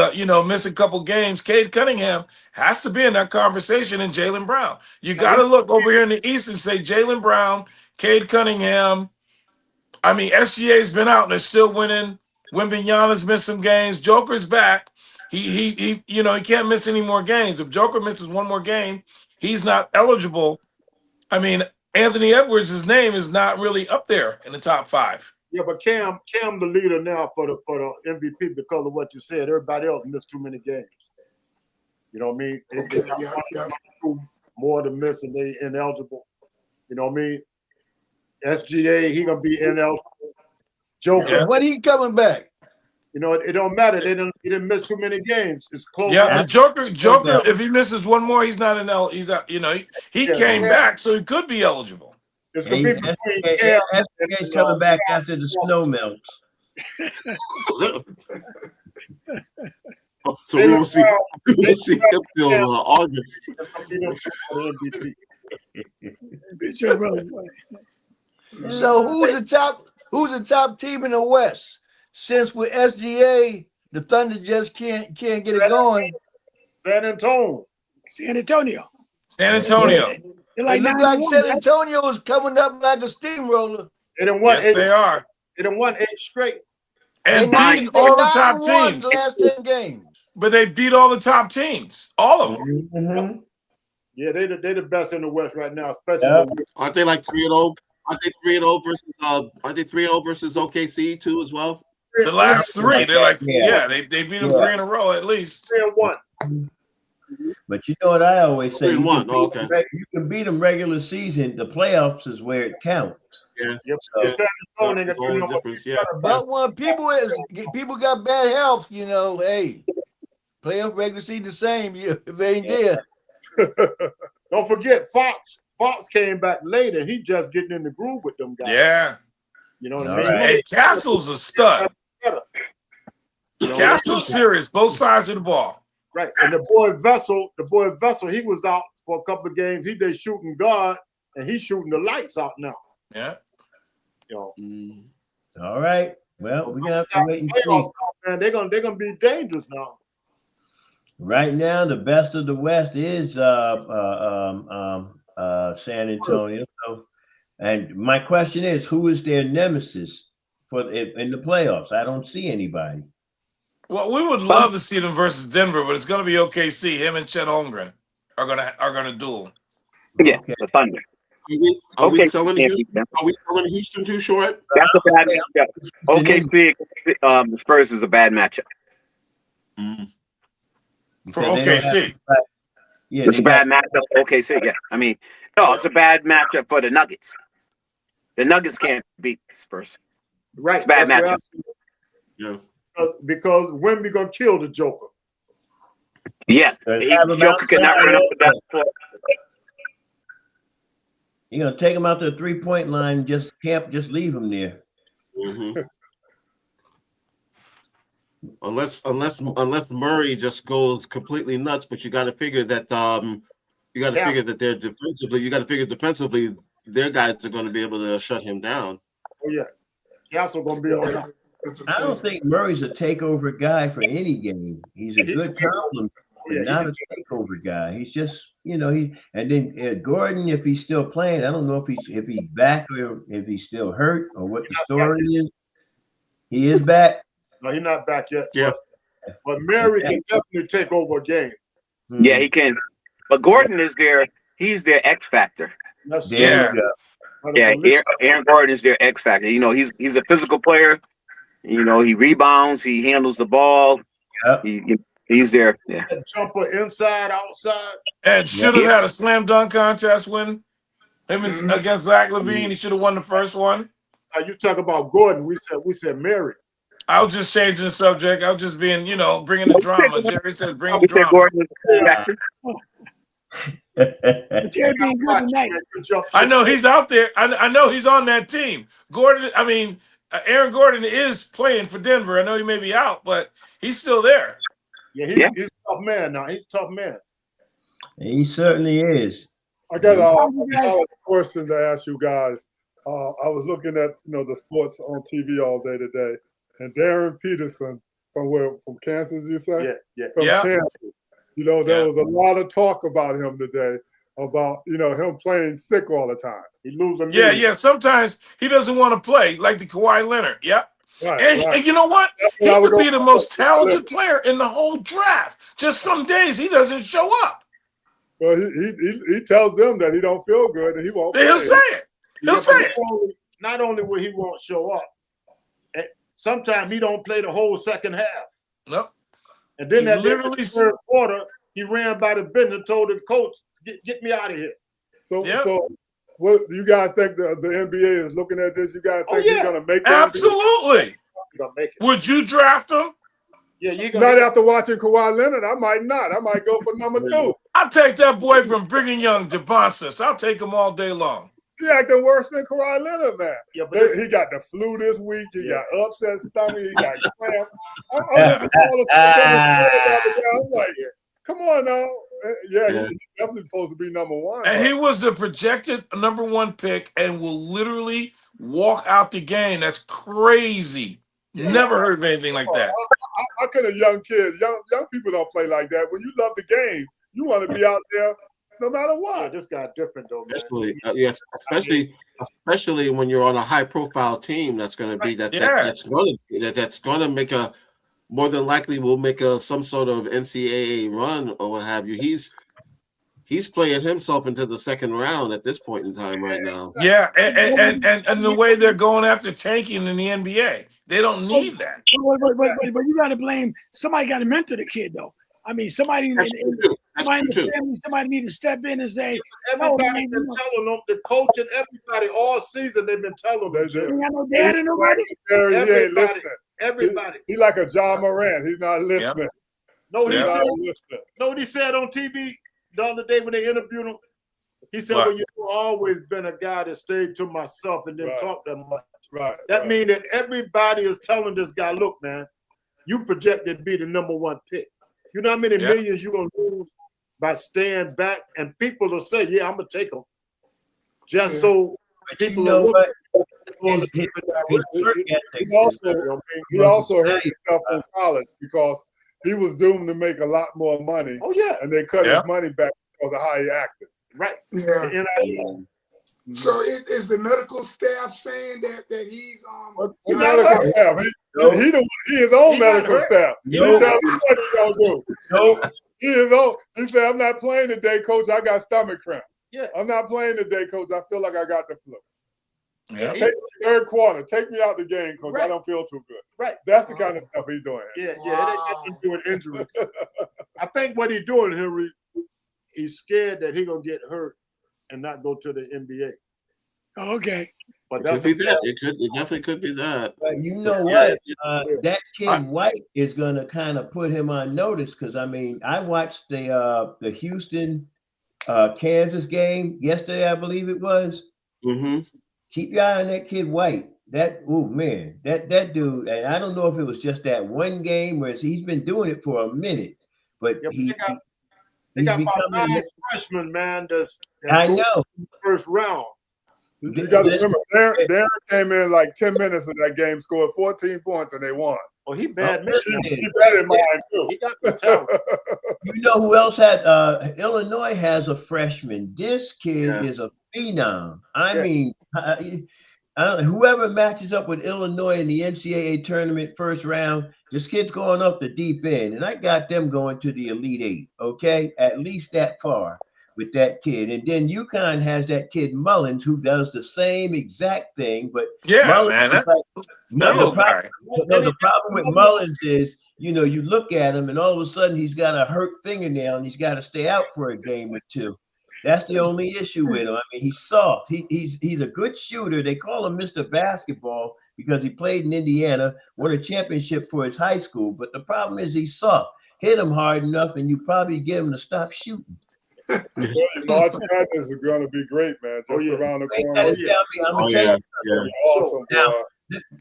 missed a couple games. Cade Cunningham has to be in that conversation, and Jaylen Brown. You got to look over here in the East and say Jaylen Brown, Cade Cunningham. I mean, SGA's been out and they're still winning. Wembanyama's missed some games. Joker's back. He can't miss any more games. If Joker misses one more game, he's not eligible. I mean, Anthony Edwards' name is not really up there in the top 5.
Yeah, but Cam the leader now for the MVP because of what you said. Everybody else missed too many games. You know what I mean? They got more to miss and they ineligible. You know what I mean? SGA, he gonna be ineligible. Joker,
when he coming back?
You know, it don't matter. He didn't miss too many games. It's close.
Yeah, the Joker. If he misses one more, he's not he's out. You know, he came back, so he could be eligible.
It's gonna be between Cam
and coming back after the snow melts.
So we will see him till August.
So who's the top team in the West? Since with SGA, the Thunder just can't get it going.
San Antonio.
It look like San Antonio is coming up like a steamroller.
They done won
yes, they are.
They done won 8 straight.
And beat all the top teams.
The last 10 games.
But they beat all the top teams. All of them.
Mm-hmm.
Yeah, they the best in the West right now, especially.
Aren't they like 3-0? Aren't they 3-0 versus aren't they 3-0 versus OKC too as well?
The last 3. They're like, they beat them 3 in a row at least.
3-1.
But you know what I always say?
You
can beat them regular season. The playoffs is where it counts.
Yeah.
Yep.
But when people got bad health, hey, playoff regular season the same if they ain't there.
Don't forget Fox. Fox came back later. He just getting in the groove with them guys.
Yeah.
You know what I
mean?
mean?
Hey, Castle's a stud. Castle's serious, both sides of the ball.
Right. And the boy Vessel, he was out for a couple of games. They shooting guard and he's shooting the lights out now.
Yeah.
All right. Well, we're gonna have to wait and see.
Man, they're gonna be dangerous now.
Right now, the best of the West is San Antonio. So, and my question is, who is their nemesis in the playoffs? I don't see anybody.
Well, we would love to see them versus Denver, but it's going to be OKC. Him and Chet Holmgren are gonna duel.
Yeah, the Thunder.
Are we selling Houston too short?
That's a bad matchup. OKC, the Spurs is a bad matchup.
For OKC.
Yeah,
it's a bad matchup for OKC. Yeah, I mean, no, it's a bad matchup for the Nuggets. The Nuggets can't beat the Spurs.
Right,
it's a bad matchup.
Yeah.
Because Wemby gonna kill the Joker.
Yes, Joker cannot run up the floor.
You're gonna take him out to the 3-point line. Just leave him there.
Mm-hmm. Unless Murray just goes completely nuts, but you got to figure that they're defensively. You got to figure defensively, their guys are going to be able to shut him down.
Oh yeah, Castle gonna be on
I don't think Murray's a takeover guy for any game. He's a good compliment, but not a takeover guy. He's just, and then Gordon, if he's still playing, I don't know if he's back or if he's still hurt or what the story is. He is back.
No, he's not back yet.
Yeah,
but Murray can definitely take over a game.
Yeah, he can. But Gordon is there. He's their X factor.
Yeah.
Aaron Gordon is their X factor. He's a physical player. He rebounds. He handles the ball.
Yep.
He's there. Yeah.
Jumper inside, outside.
And should have had a slam dunk contest win him against Zach LaVine. He should have won the first one.
You talk about Gordon. We said Murray.
I was just changing the subject. I was just being, bringing the drama. Jerry says bring the drama.
Gordon
Jerry being good tonight.
I know he's out there. I know he's on that team. Aaron Gordon is playing for Denver. I know he may be out, but he's still there.
Yeah, he's a tough man now. He's a tough man.
He certainly is.
I got a question to ask you guys. I was looking at the sports on TV all day today, and Darren Peterson from Kansas, you say?
Yeah.
From Kansas. There was a lot of talk about him today, about him playing sick all the time.
He losing.
Yeah. Sometimes he doesn't want to play, like the Kawhi Leonard. Yep.
Right,
and you know what? He could be the most talented player in the whole draft. Just some days he doesn't show up.
Well, he tells them that he don't feel good and he won't.
He'll say it. He'll say it.
Not only will he won't show up, sometimes he don't play the whole second half.
Nope.
And then at the third quarter, he ran by the bench and told the coach, "Get me out of here."
So what do you guys think the NBA is looking at this? You guys think he's going to make that?
Absolutely. Would you draft him?
Yeah,
not after watching Kawhi Leonard. I might not. I might go for number 2.
I'll take that boy from Brigham Young, DeBonsis. I'll take him all day long.
He acting worse than Kawhi Leonard, man.
Yeah, but
he got the flu this week. He got upset stomach. He got cramp. I'm looking at all the stuff that was I'm like, come on now. Yeah, he's definitely supposed to be number 1.
And he was the projected number 1 pick and will literally walk out the game. That's crazy. Never heard of anything like that.
How can a young kid, young people don't play like that? When you love the game, you want to be out there no matter what.
Yeah, this guy's different though, man.
Especially when you're on a high-profile team. That's going to be that's going to make more than likely will make some sort of NCAA run or what have you. He's playing himself into the second round at this point in time right now.
Yeah, and the way they're going after tanking in the NBA, they don't need that.
But you got to blame somebody. Got to mentor the kid though. I mean, somebody in the family, somebody need to step in and say,
everybody's been telling them, the coach and everybody all season, they've been telling them.
They got no dad and nobody.
He ain't listening.
Everybody.
He like a John Moran. He's not listening.
Yep. No, what he said on TV the other day when they interviewed him? He said, well, you've always been a guy that stayed to myself and didn't talk that much.
Right.
That means that everybody is telling this guy, look, man, you projected to be the number 1 pick. You know how many millions you're going to lose by staying back? And people will say, yeah, I'm going to take them. Just so people are looking.
He also hurt himself in college because he was doomed to make a lot more money.
Oh, yeah.
And they cut his money back because of how he acted.
Right.
Yeah. So is the medical staff saying that he's
the medical staff? He his own medical staff. He tells him what he's gonna do. He said, I'm not playing today, coach. I got stomach cramp.
Yeah.
I'm not playing today, coach. I feel like I got the flu.
Yeah.
Third quarter, take me out the game, coach. I don't feel too good.
Right.
That's the kind of stuff he's doing.
Yeah, it ain't nothing to do with injuries. I think what he's doing, Henry, he's scared that he's gonna get hurt and not go to the NBA.
Oh, okay.
But that's it definitely could be that.
But you know what? That kid White is gonna kind of put him on notice because I mean I watched the Houston Kansas game yesterday, I believe it was.
Mm-hmm.
Keep your eye on that kid White. That dude, and I don't know if it was just that one game where he's been doing it for a minute, but
they got about 9 freshmen, man. I
know
first round.
You got to remember, Darren came in like 10 minutes of that game, scored 14 points, and they won.
Oh, he bad.
Keep that in mind, too.
He got the talent.
You know who else had? Illinois has a freshman. This kid is a phenom. I mean, whoever matches up with Illinois in the NCAA tournament first round, this kid's going up the deep end, and I got them going to the Elite Eight. Okay, at least that far with that kid. And then UConn has that kid Mullins, who does the same exact thing, but Mullins is the problem with Mullins is, you know, you look at him and all of a sudden he's got a hurt fingernail and he's got to stay out for a game or two. That's the only issue with him. I mean, he's soft. He's a good shooter. They call him Mr. Basketball because he played in Indiana, won a championship for his high school. But the problem is he's soft. Hit him hard enough and you probably get him to stop shooting.
March Madness is going to be great, man. Just around the corner.
Awesome. Now,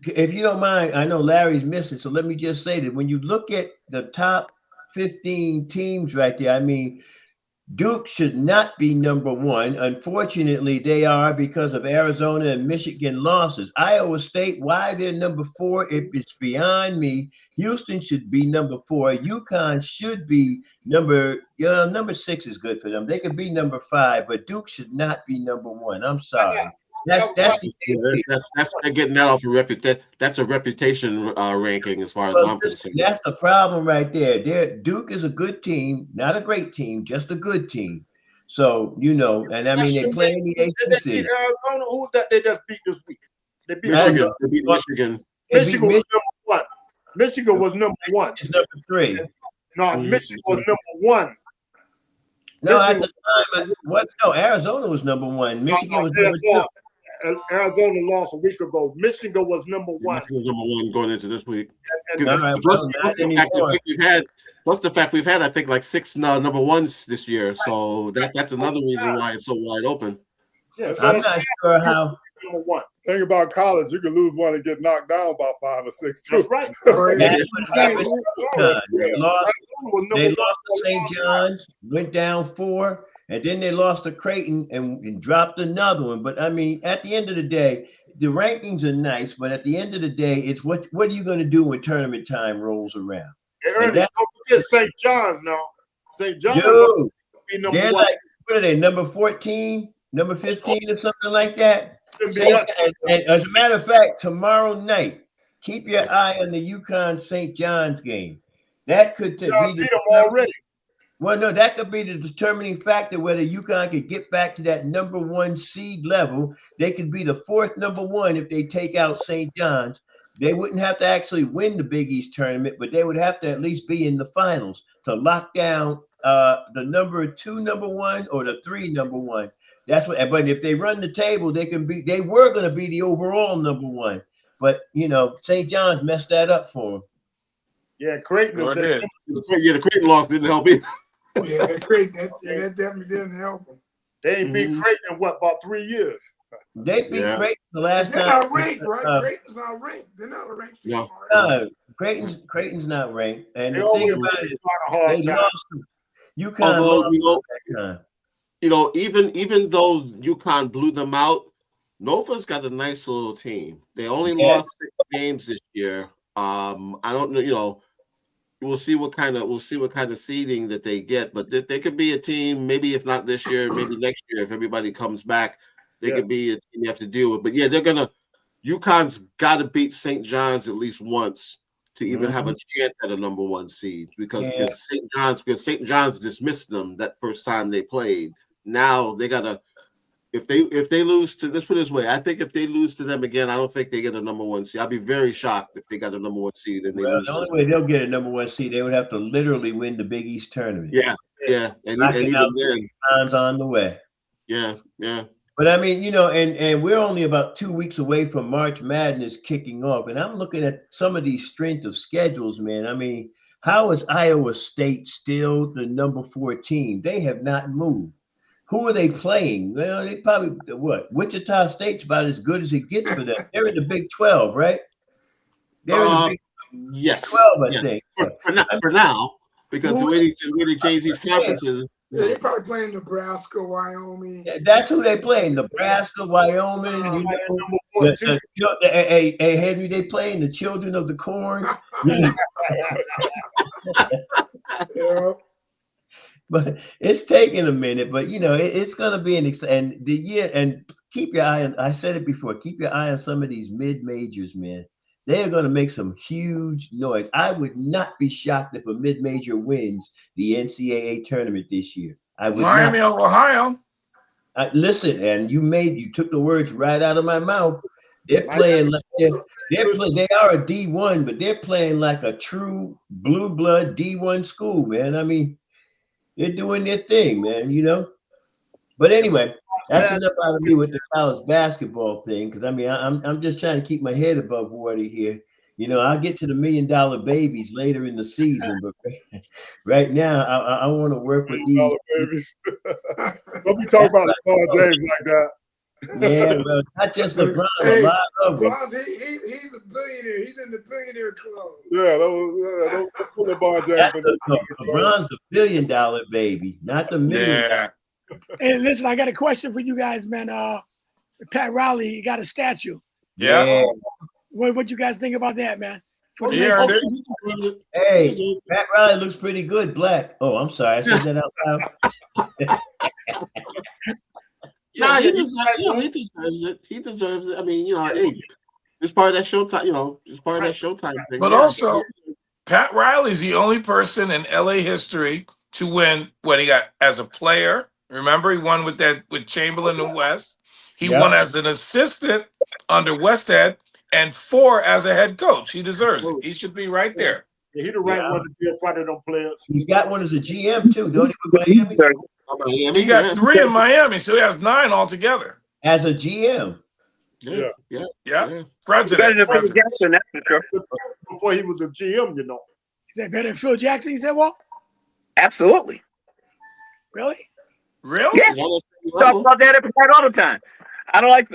if you don't mind, I know Larry's missing, so let me just say that when you look at the top 15 teams right there, I mean, Duke should not be number one. Unfortunately, they are because of Arizona and Michigan losses. Iowa State, why they're number 4, it's beyond me. Houston should be number 4. UConn should be number 6 is good for them. They could be number 5, but Duke should not be number 1. I'm sorry. That's
getting that off a reputation. That's a reputation ranking as far as I'm concerned.
That's the problem right there. Duke is a good team, not a great team, just a good team. So, you know, and I mean, they play in the ACC.
They beat Arizona. Who that they just beat this week? They beat
Michigan. They beat Michigan.
Michigan was number 1. Michigan was number 1.
It's number 3.
No, Michigan was number 1.
No, at the time, Arizona was number 1. Michigan was number 2.
Arizona lost a week ago. Michigan was number 1.
Michigan was number 1 going into this week.
Plus
the fact we've had, I think, like 6 number 1s this year. So that's another reason why it's so wide open.
Yeah,
I'm not sure how.
Number 1.
Thing about college, you can lose one and get knocked down by 5 or 6 too.
That's right.
They lost to St. John's, went down 4. And then they lost to Creighton and dropped another one. But I mean, at the end of the day, the rankings are nice. But at the end of the day, it's what are you going to do when tournament time rolls around?
Don't forget St. John's now. St. John's be number 1.
Like, what are they? Number 14, number 15, or something like that. And as a matter of fact, tomorrow night, keep your eye on the UConn St. John's game. That could be
them already.
Well, no, that could be the determining factor whether UConn could get back to that number 1 seed level. They could be the 4th number 1 if they take out St. John's. They wouldn't have to actually win the Big East tournament, but they would have to at least be in the finals to lock down the number 2 number 1 or the 3 number 1. That's what. But if they run the table, they were going to be the overall number 1. But you know, St. John's messed that up for them.
Yeah, Creighton.
The Creighton loss didn't help either.
Yeah, that definitely didn't help them.
They ain't beat Creighton in about 3 years.
They beat Creighton the last
They're
time.
not ranked, right? Creighton's not ranked. They're not a ranked team.
No, Creighton's not ranked. And the thing about it, they lost. UConn lost that time.
You know, even though UConn blew them out, Nova's got a nice little team. They only lost 6 games this year. I don't know. You know. We'll see what kind of seeding that they get, but they could be a team. Maybe if not this year, maybe next year if everybody comes back, they could be a team you have to deal with. But yeah, UConn's got to beat St. John's at least once to even have a chance at a number 1 seed because St. John's dismissed them that first time they played. Now they gotta. If they lose to, let's put it this way, I think if they lose to them again, I don't think they get a number 1 seed. I'd be very shocked if they got a number 1 seed and they lose.
The only way they'll get a number 1 seed, they would have to literally win the Big East tournament.
Yeah, and even then,
time's on the way.
Yeah.
But I mean, you know, and we're only about 2 weeks away from March Madness kicking off, and I'm looking at some of these strength of schedules, man. I mean, how is Iowa State still the number 4 team? They have not moved. Who are they playing? Well, they probably Wichita State's about as good as it gets for them. They're in the Big 12, right? They're in the Big 12, I think.
For now, because the way they change these conferences,
Yeah, they probably playing Nebraska, Wyoming.
Yeah, that's who they play. Nebraska, Wyoming. You know, hey, Henry, they playing the children of the corn.
Yeah.
But it's taking a minute. But you know, it's going to be and the year. And keep your eye on. I said it before. Keep your eye on some of these mid majors, man. They are going to make some huge noise. I would not be shocked if a mid major wins the NCAA tournament this year. I would
Miami
not.
of Ohio.
Listen, and you took the words right out of my mouth. They're playing like they are a D1, but they're playing like a true blue blood D1 school, man. I mean, they're doing their thing, man, you know. But anyway, that's enough out of me with the college basketball thing, because I mean, I'm just trying to keep my head above water here. You know, I'll get to the $1 million babies later in the season, but right now I want to work with these
babies. Don't be talking about LeBron James like that.
Yeah, well, not just LeBron, a lot of them.
LeBron, he's a billionaire. He's in the billionaire club.
Yeah, don't put LeBron James.
LeBron's the $1 billion baby, not the million.
Yeah.
Hey, listen, I got a question for you guys, man. Pat Riley got a statue.
Yeah.
What
you guys think about that, man?
Yeah.
Hey, Pat Riley looks pretty good, black. Oh, I'm sorry, I said that out loud.
Yeah, he deserves it. He deserves it. I mean, you know, hey, it's part of that Showtime. You know, it's part of that Showtime thing.
But also, Pat Riley's the only person in LA history to win what he got as a player. Remember, he won with Chamberlain and West. He won as an assistant under Westhead and 4 as a head coach. He deserves it. He should be right there.
Yeah, he the right one to be in front of them players.
He's got one as a GM too, don't he? With Miami.
He got 3 in Miami, so he has 9 altogether.
As a GM.
Yeah. President.
Better than Phil Jackson, that's for sure.
Before he was a GM, you know.
Is that better than Phil Jackson? You said, Walt?
Absolutely.
Really?
Really?
Yeah. Talk about that every night all the time. I don't like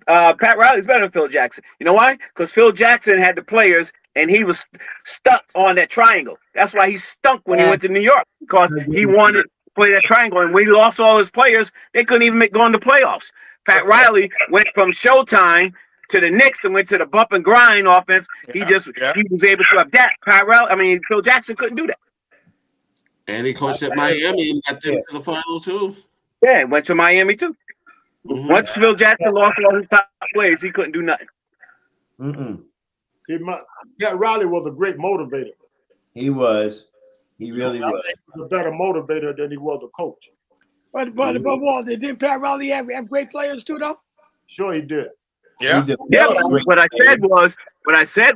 Pat Riley's better than Phil Jackson. You know why? Because Phil Jackson had the players and he was stuck on that triangle. That's why he stunk when he went to New York, because he wanted to play that triangle. And when he lost all his players, they couldn't even go in the playoffs. Pat Riley went from Showtime to the Knicks and went to the bump and grind offense. He was able to adapt. Phil Jackson couldn't do that.
And he coached at Miami and got them to the final too.
Yeah, went to Miami too. Mm-hmm. Once Phil Jackson lost all his top players, he couldn't do nothing.
See, Pat Riley was a great motivator.
He was. He really was.
He was a better motivator than he was a coach.
But Walt, didn't Pat Riley have great players too, though?
Sure, he did.
Yeah.
What I said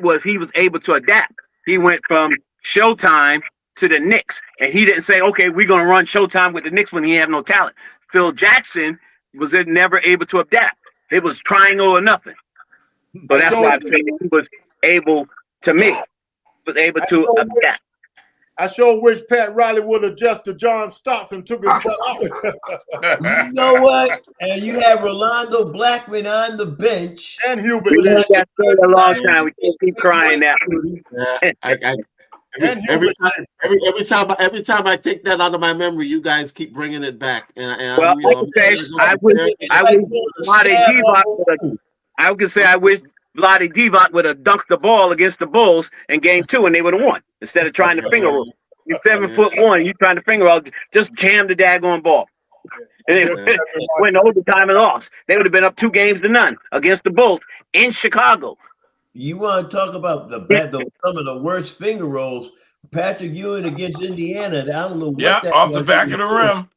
was he was able to adapt. He went from Showtime to the Knicks, and he didn't say, "Okay, we're going to run Showtime with the Knicks" when he had no talent. Phil Jackson was never able to adapt. It was triangle or nothing. So that's why I'm saying he was able to adapt.
I sure wish Pat Riley would adjust to John Stocks and took his butt out.
You know what? And you have Rolando Blackman on the bench.
And Hubert.
We had that for a long time. We can't keep crying now.
Every time I take that out of my memory, you guys keep bringing it back.
I could say I wish Vlade Divac would have dunked the ball against the Bulls in Game 2 and they would have won instead of trying to finger roll. You're 7'1", you trying to finger roll, just jam the daggone ball. And it went overtime and lost. They would have been up 2-0 against the Bulls in Chicago.
You want to talk about some of the worst finger rolls? Patrick Ewing against Indiana. I don't know what that
off
was.
the back of the rim.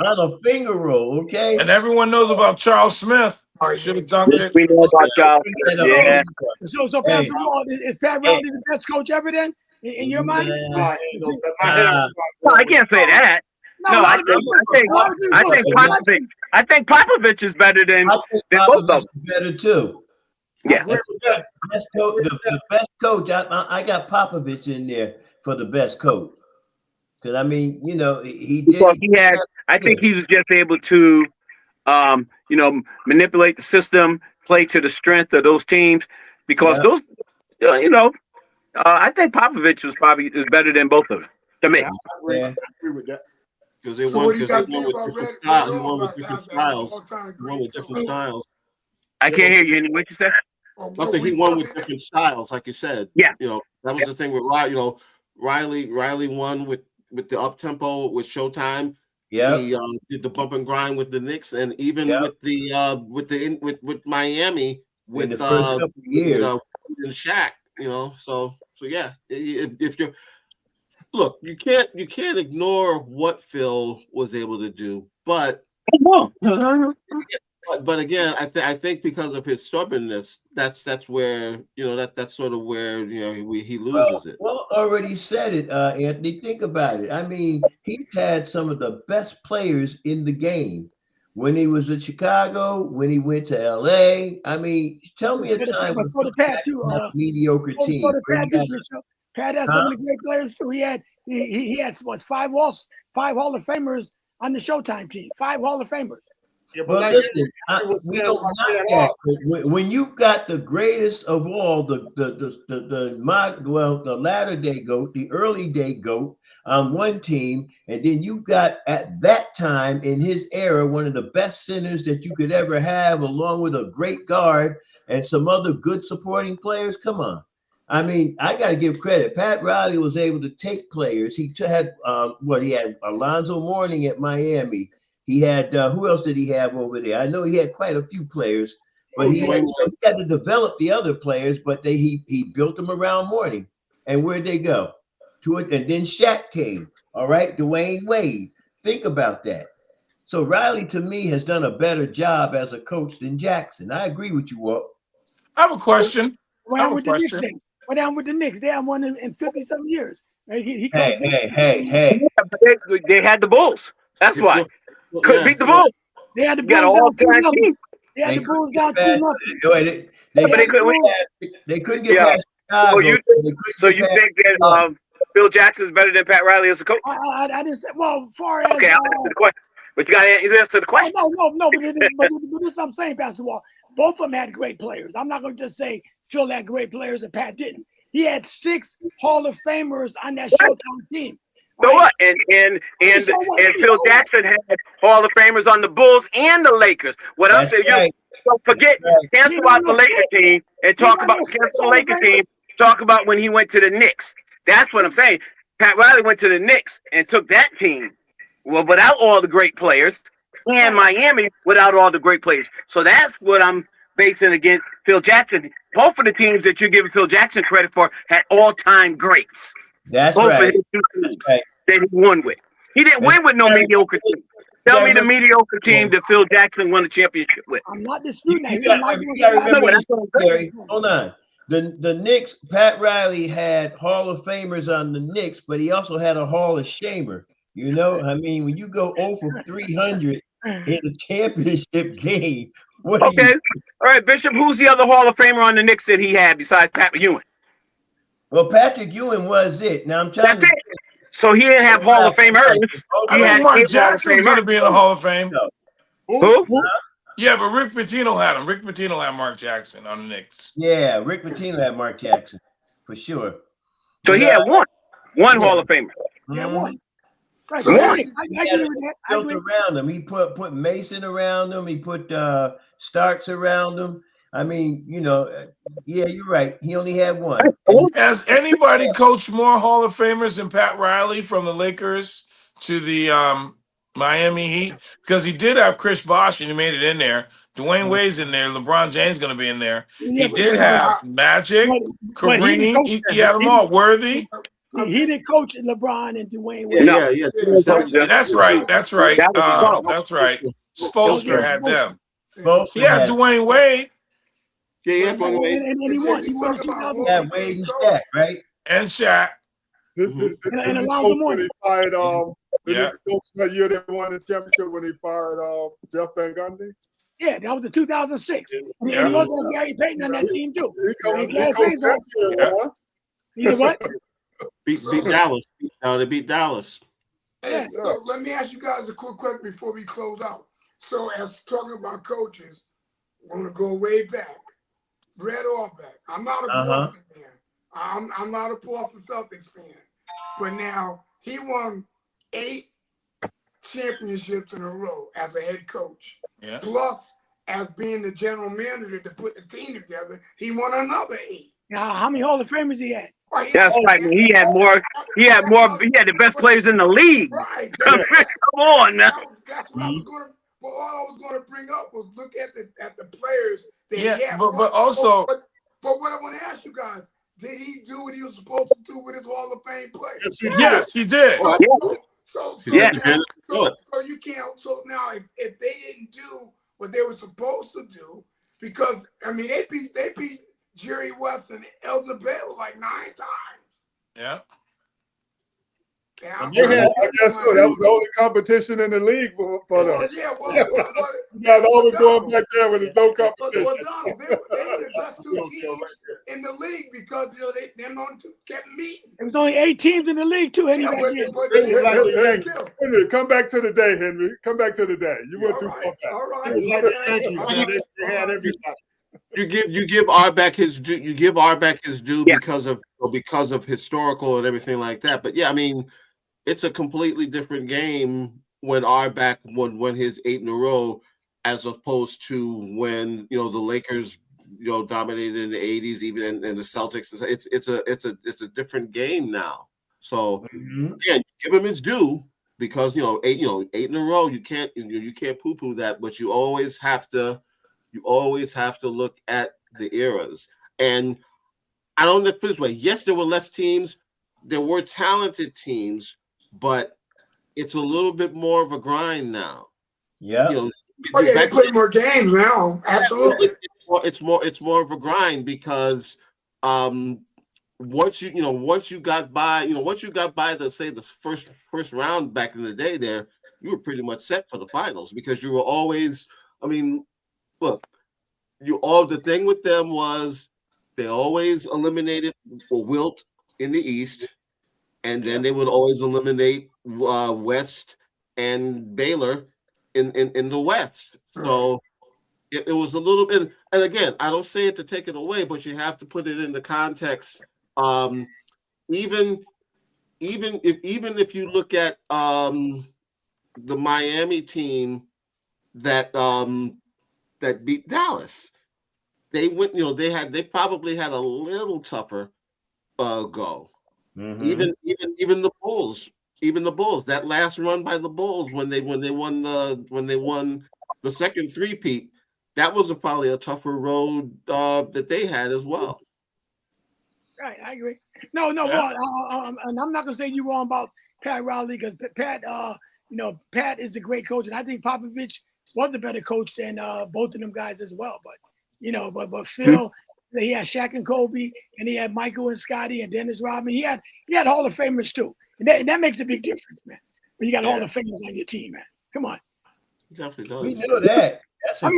On a finger roll, okay?
And everyone knows about Charles Smith. Should have dunked it.
We know about Charles. Yeah.
So Pastor Walt, is Pat Riley the best coach ever then, in your mind?
No, I can't say that. No, I think Popovich is better than both of them.
Better too.
Yeah.
The best coach. I got Popovich in there for the best coach. Because I mean, you know, he did.
Well, I think he was just able to, manipulate the system, play to the strength of those teams. Because those, I think Popovich is better than both of them. To me.
Yeah, I agree with that.
Because they
So
won.
what do you
Because
guys think about Red
he won with
Auerbach
different
as an
styles.
all-time
He won
great
with
coach?
different styles.
I can't hear you. What you said?
I think he won with different styles, like you said.
Yeah.
You know, that was the thing with Riley. You know, Riley won with the up tempo with Showtime.
Yeah.
He did the bump and grind with the Knicks, and even with with Miami with
in the first couple of years,
you know, and Shaq. You know, so yeah. If you're look, you can't ignore what Phil was able to do, but again, I think because of his stubbornness, that's where that's sort of where he loses it.
Well, already said it, Anthony. Think about it. I mean, he's had some of the best players in the game. When he was in Chicago, when he went to LA, I mean, tell me a time when
so the Pat too.
mediocre
So
team.
the Pat too. Pat has some of the great players too. He had what five Hall of Famers on the Showtime team. 5 Hall of Famers.
Yeah,
Well,
like
listen, we don't knock that. When you've got the greatest of all, the latter day GOAT, the early day GOAT on one team, and then you've got at that time in his era one of the best centers that you could ever have, along with a great guard and some other good supporting players. Come on. I mean, I got to give credit. Pat Riley was able to take players. He had he had Alonzo Mourning at Miami. He had who else did he have over there? I know he had quite a few players, but he had to develop the other players. But he built them around Mourning. And where'd they go? To it, and then Shaq came. All right, Dwayne Wade. Think about that. So Riley, to me, has done a better job as a coach than Jackson. I agree with you, Walt.
I have a question.
What happened with the Knicks? What happened with the Knicks? They haven't won in 50-some years.
Hey.
They had the Bulls. That's why. Couldn't beat the Bulls.
They had the
Bulls
down
2-0.
They had the Bulls down 2-0.
They couldn't get past Chicago.
So you think that Phil Jackson is better than Pat Riley as a coach?
I didn't say. Well, far as
okay, I'll answer the question. But you got to answer the question.
No. But this is what I'm saying, Pastor Wall. Both of them had great players. I'm not going to just say Phil had great players and Pat didn't. He had 6 Hall of Famers on that Showtime team.
So what? And Phil Jackson had Hall of Famers on the Bulls and the Lakers. What I'm saying, you don't forget, cancel out the Lakers team and talk about the Lakers team. Talk about when he went to the Knicks. That's what I'm saying. Pat Riley went to the Knicks and took that team, well, without all the great players, and Miami without all the great players. So that's what I'm basing against Phil Jackson. Both of the teams that you're giving Phil Jackson credit for had all-time greats.
That's
both
right.
Of his two teams that he won with. He didn't win with no mediocre team. Tell me the mediocre team that Phil Jackson won the championship with.
I'm not disputing that.
You gotta remember, Gary, hold on. The Knicks, Pat Riley had Hall of Famers on the Knicks, but he also had a Hall of Shamer. You know, I mean, when you go 0 for 300 in a championship game, what
all right, Bishop, who's the other Hall of Famer on the Knicks that he had besides Pat Ewing?
Well, Patrick Ewing was it. Now I'm trying to.
So he didn't have Hall of Famers.
I think Mark Jackson's going to be in the Hall of Fame.
Who?
Yeah, but Rick Pitino had him. Rick Pitino had Mark Jackson on the Knicks.
Yeah, Rick Pitino had Mark Jackson for sure.
So he had one Hall of Famer.
Yeah, one. Right.
I built around him. He put Mason around him. He put Starks around him. I mean, you know, yeah, you're right. He only had one.
Has anybody coached more Hall of Famers than Pat Riley from the Lakers to the Miami Heat? Because he did have Chris Bosh and he made it in there. Dwayne Wade's in there. LeBron James going to be in there. He did have Magic, Kareem. He had them all. Worthy.
He didn't coach LeBron and Dwayne Wade.
Yeah. That's right. That's right. That's right. Spoelstra had them. Yeah, Dwayne Wade.
Yeah, Dwayne Wade.
And he won. He won.
Yeah, Wade and Shaq, right?
And Shaq.
And Alonzo Mourning.
He fired the coach that year they won the championship when he fired Jeff Van Gundy.
Yeah, that was the 2006.
Yeah.
And he was Gary Payton on that team too.
He coached
what?
Beat Dallas. They beat Dallas.
Hey, so let me ask you guys a quick question before we close out. So, as talking about coaches, I want to go way back. Red Auerbach. I'm not a Boston fan. I'm not a Boston Celtics fan. But now, he won 8 championships in a row as a head coach.
Yeah.
Plus, as being the general manager to put the team together, he won another 8.
Now, how many Hall of Famers he had?
That's right. He had more. He had the best players in the league.
Right.
Come on now.
That's what I was going to. But all I was going to bring up was look at the players that he had.
But also.
But what I want to ask you guys: did he do what he was supposed to do with his Hall of Fame players?
Yes, he did.
So
Yeah.
You can't. So now, if they didn't do what they were supposed to do, because I mean they beat Jerry West and Elder Bell like 9 times.
Yeah.
Yeah,
I guess so. That was the only competition in the league for them. Not always going back there when there's no competition.
But Donald, they were the best 2 teams in the league because them on 2 kept meeting.
There was only 8 teams in the league too.
Henry, come back to the day, Henry. Come back to the day. You went too far back.
All right.
Thank you. They had everybody.
You give Arbeck his due. You give Arbeck his due because of historical and everything like that. But yeah, I mean, it's a completely different game when Arbeck won his 8 in a row, as opposed to when the Lakers dominated in the 80s, even in the Celtics. It's a different game now. So again, give him his due because 8 in a row. You can't poo-poo that, but you always have to look at the eras. And I don't know if this way. Yes, there were less teams. There were talented teams, but it's a little bit more of a grind now.
Yeah.
They play more games now. Absolutely.
It's more of a grind because once you got by the first round back in the day there, you were pretty much set for the finals because you were always. I mean, look, the thing with them was they always eliminated Wilt in the East, and then they would always eliminate West and Baylor in the West. So it was a little bit. And again, I don't say it to take it away, but you have to put it in the context. Even if you look at the Miami team that beat Dallas, they went. They probably had a little tougher go. Even the Bulls, that last run by the Bulls when they won the second three-peat, that was probably a tougher road that they had as well.
Right, I agree. No, and I'm not gonna say you're wrong about Pat Riley because Pat is a great coach, and I think Popovich was a better coach than both of them guys as well. But but Phil, he had Shaq and Kobe, and he had Michael and Scotty and Dennis Rodman. He had Hall of Famers too, and that makes a big difference, man. When you got Hall of Famers on your team, man. Come on.
Definitely does.
We know that.
I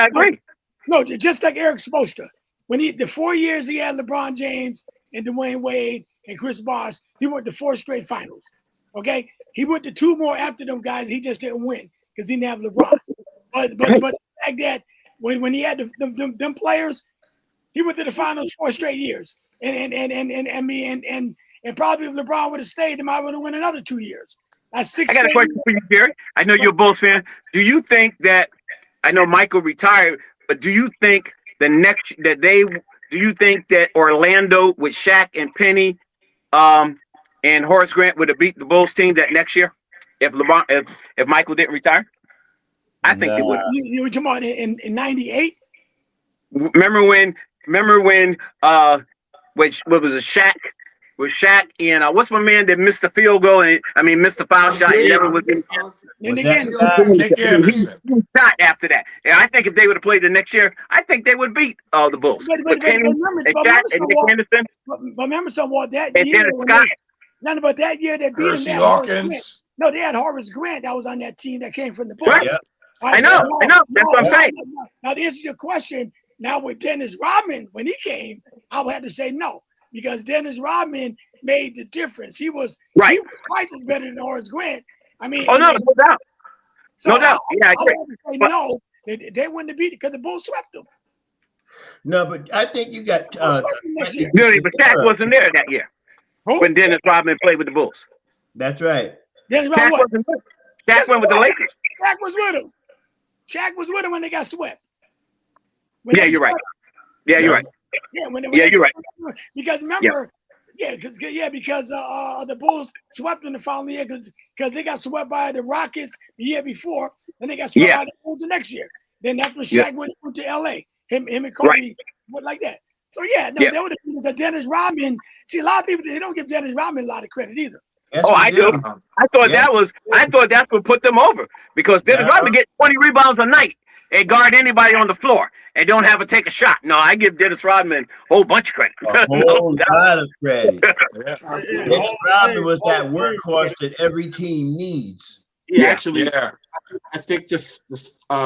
agree.
No, just like Eric Spoelstra. When the 4 years he had LeBron James and Dwayne Wade and Chris Bosh, he went to 4 straight finals. Okay, he went to 2 more after them guys. He just didn't win because he didn't have LeBron. But the fact that when he had them players, he went to the finals 4 straight years. And probably if LeBron would have stayed, they might would have won another 2 years. That's 6.
I got a question for you, Jerry. I know you're a Bulls fan. Do you think that I know Michael retired, but do you think that Orlando with Shaq and Penny and Horace Grant would have beat the Bulls team that next year if Michael didn't retire? I think they would.
You were talking about in 98?
Remember when which what was it, Shaq with Shaq and what's my man that missed the field goal missed the foul shot and never was in.
And again,
Nick Anderson.
He shot after that. And I think if they would have played the next year, I think they would beat the Bulls.
But remember somewhat that year. None about that year they beat
Percy Hawkins.
No, they had Horace Grant that was on that team that came from the Bulls.
Right. Yeah. I know. That's what I'm saying.
Now to answer your question, now with Dennis Rodman, when he came, I would have to say no. Because Dennis Rodman made the difference. He was twice as better than Horace Grant.
No doubt. No doubt. Yeah, I agree.
Say no, they wouldn't have beat it because the Bulls swept them.
No, but I think you got
really, but Shaq wasn't there that year. when Dennis Rodman played with the Bulls.
That's right.
Dennis
Shaq
Rodman.
went with the Lakers.
Shaq was with him. Shaq was with him when they got swept.
Yeah, you're right. Yeah, you're right.
Yeah,
you're right.
Because remember, because the Bulls swept in the following year because they got swept by the Rockets the year before, and they got swept by the Bulls the next year. Then that's when Shaq went to LA. Him and Kobe went like that. So they would have been Dennis Rodman. See, a lot of people they don't give Dennis Rodman a lot of credit either.
Yes,
I do. I thought that's what put them over because Dennis Rodman get 20 rebounds a night and guard anybody on the floor and don't have to take a shot. No, I give Dennis Rodman a whole bunch of credit.
A whole lot of credit. Dennis Rodman was that workhorse that every team needs.
Actually, I think just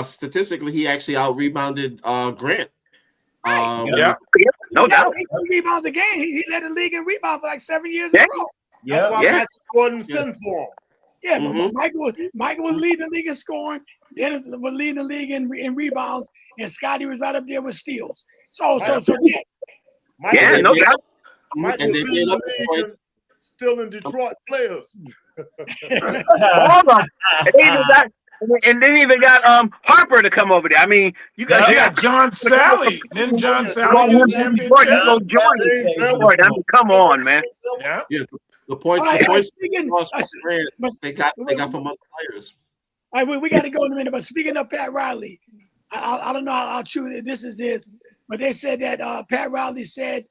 statistically, he actually out-rebounded Grant.
No doubt.
8 rebounds a game. He led the league in rebounds for like 7 years in a row.
That's why Matt Jordan sent for him.
Yeah, but Michael was leading the league in scoring. Dennis was leading the league in rebounds, and Scotty was right up there with steals. So
no doubt.
Michael leading the league and still in Detroit players.
Hold on. And then even got Harper to come over there. I mean, you got
John Sally. Then John Sally get a championship.
Come on, man.
Yeah. The points they got from other players.
All right, we got to go in a minute. But speaking of Pat Riley, I don't know how true this is, but they said that Pat Riley said,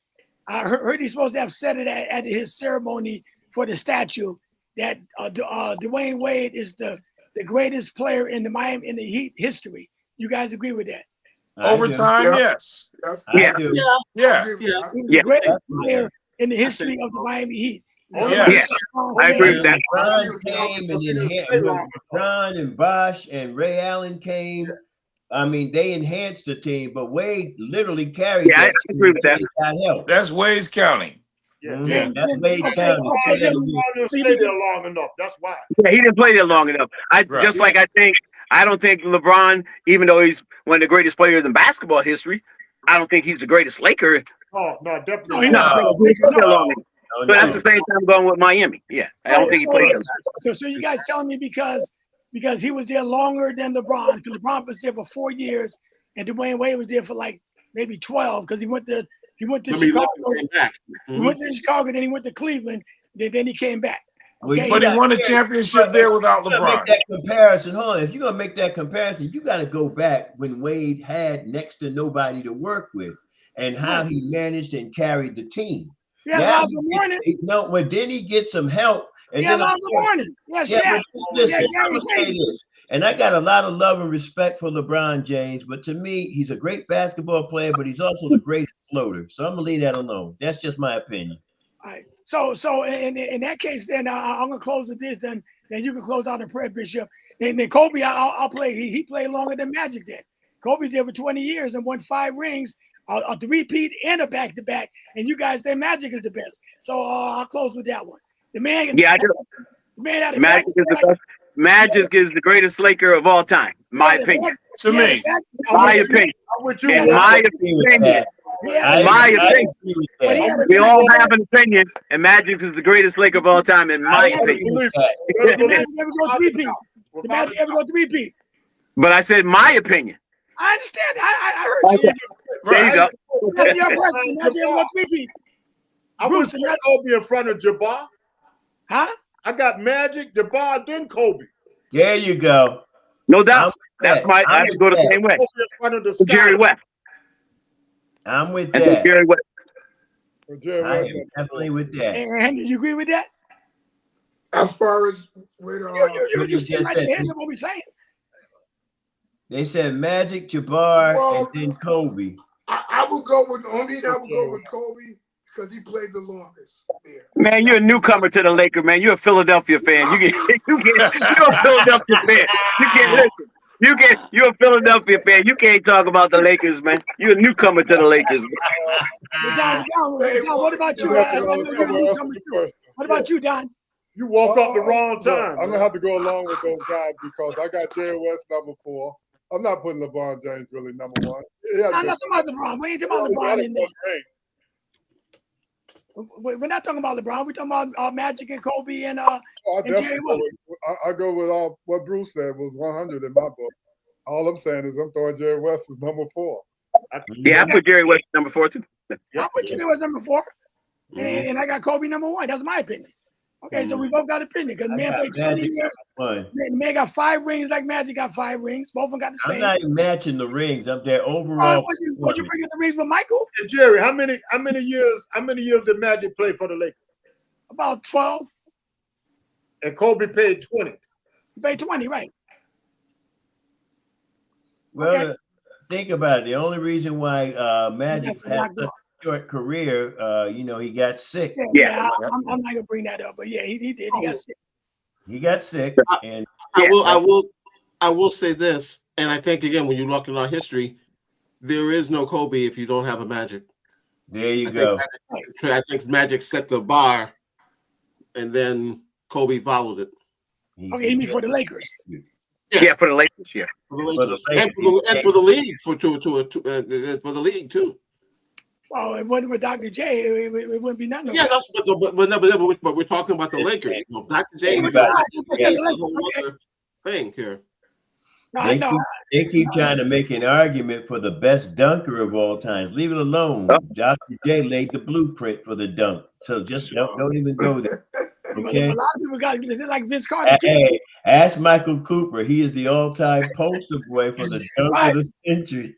I heard he's supposed to have said it at his ceremony for the statue that Dwayne Wade is the greatest player in the Heat history. You guys agree with that?
Overtime, yes.
Yeah.
The greatest player in the history of the Miami Heat.
I agree with that.
LeBron came, and then LeBron and Bosh and Ray Allen came. I mean, they enhanced the team, but Wade literally carried.
Yeah, I agree with that.
Got help.
That's Wade's County.
That's Wade County.
He didn't stay there long enough. That's why.
Yeah, he didn't play there long enough. I don't think LeBron, even though he's one of the greatest players in basketball history, I don't think he's the greatest Laker.
Oh, no, definitely.
So that's the same time going with Miami. Yeah, I don't think he played.
So you guys telling me because he was there longer than LeBron, because LeBron was there for 4 years, and Dwayne Wade was there for like maybe 12, because he went to Chicago. He went to Chicago, then he went to Cleveland, then he came back. Okay?
But he won a championship there without LeBron.
Make that comparison. Hold on. If you're gonna make that comparison, you got to go back when Wade had next to nobody to work with, and how he managed and carried the team.
Yeah, Lonzo Mourning.
No, well, then he gets some help. And then
Lonzo Mourning.
And I got a lot of love and respect for LeBron James, but to me, he's a great basketball player, but he's also the greatest floater. So I'm gonna leave that alone. That's just my opinion.
All right. So in that case, then I'm gonna close with this. Then you can close out the prayer, Bishop. And then Kobe, I'll play. He played longer than Magic did. Kobe's there for 20 years and won 5 rings. A repeat and a back-to-back, and you guys say Magic is the best. So I'll close with that one. The man,
I do.
The man had
Magic is the best. Magic is the greatest Laker of all time, my opinion.
To me,
my opinion. In my opinion. We all have an opinion, and Magic is the greatest Laker of all time, in my opinion.
The Magic ever go 3-peat.
But I said my opinion.
I understand. I heard you.
There you go.
That's your question. Magic ever go 3-peat.
I would put Kobe in front of Jabbar.
Huh?
I got Magic, Jabbar, then Kobe.
There you go.
No doubt. That's my. I would go the same way. Jerry West.
I'm with that.
Jerry West.
I am definitely with that.
And you agree with that?
As far as with
you see right ahead of what we're saying.
They said Magic, Jabbar, and then Kobe.
I would go with Kobe because he played the longest there.
Man, you're a newcomer to the Lakers, man. You're a Philadelphia fan. You're a Philadelphia fan. You're a Philadelphia fan. You can't talk about the Lakers, man. You're a newcomer to the Lakers.
Don, what about you? What about you, Don?
You woke up the wrong time.
I'm gonna have to go along with those guys because I got Jerry West number 4. I'm not putting LeBron James really number 1.
I'm not talking about LeBron. We ain't talking about LeBron in there. We're not talking about LeBron. We're talking about Magic and Kobe and
I
Jerry
definitely
West.
I go with what Bruce said was 100 in my book. All I'm saying is I'm throwing Jerry West as number 4.
Yeah, I put Jerry West number 4 too.
I put Jerry West number 4, and I got Kobe number 1. That's my opinion. Okay, so we both got opinion because man played 20 years. Man got 5 rings like Magic got 5 rings. Both of them got the same.
I'm not even matching the rings. I'm there overall.
Would you bring up the rings with Michael?
And Jerry, how many years did Magic play for the Lakers?
About 12.
And Kobe paid 20.
He paid 20, right?
Well,
Okay.
think about it. The only reason why Magic had such a short career, he got sick.
Yeah, I'm not gonna bring that up, but yeah, he did. He got sick.
He got sick, and
I will say this, and I think again when you look in our history, there is no Kobe if you don't have a Magic.
There you go.
I think Magic set the bar, and then Kobe followed it.
Okay, you mean for the Lakers?
Yes.
Yeah, for the Lakers, yeah.
For the Lakers. And for the league, for the league too.
Well, it wasn't with Dr. J. It wouldn't be nothing.
Yeah, that's but we're talking about the Lakers. No, Dr. J is a whole other thing here.
They keep trying to make an argument for the best dunker of all times. Leave it alone. Dr. J laid the blueprint for the dunk. So just don't even go there. Okay.
A lot of people got like Vince Carter.
Hey, ask Michael Cooper. He is the all-time poster boy for the dunk of the century.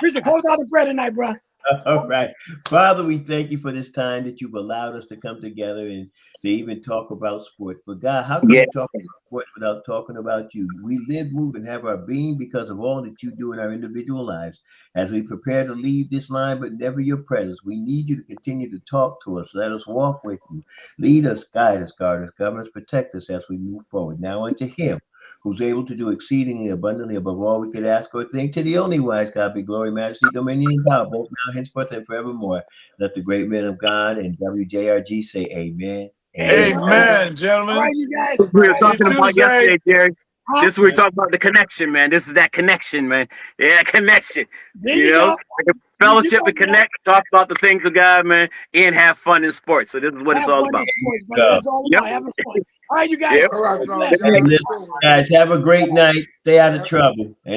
We should close out the prayer tonight, bro.
All right. Father, we thank you for this time that you've allowed us to come together and to even talk about sport. But God, how can we talk about sport without talking about you? We live, move, and have our being because of all that you do in our individual lives. As we prepare to leave this line, but never your presence, we need you to continue to talk to us. Let us walk with you. Lead us, guide us, guard us, govern us, protect us as we move forward. Now unto him who's able to do exceedingly abundantly above all we could ask or think, to the only wise God be glory, majesty, dominion, and power, both now, henceforth, and forevermore. Let the great men of God and WJRG say amen.
Amen, gentlemen.
All right, you guys.
We were talking about yesterday, Jerry.
Huh?
This is what we talking about, the connection, man. This is that connection, man. Yeah, connection.
There you go.
Like a fellowship and connect, talk about the things of God, man, and have fun in sports. So this is what it's all about.
That's all about having fun. All right, you guys.
Guys, have a great night. Stay out of trouble. And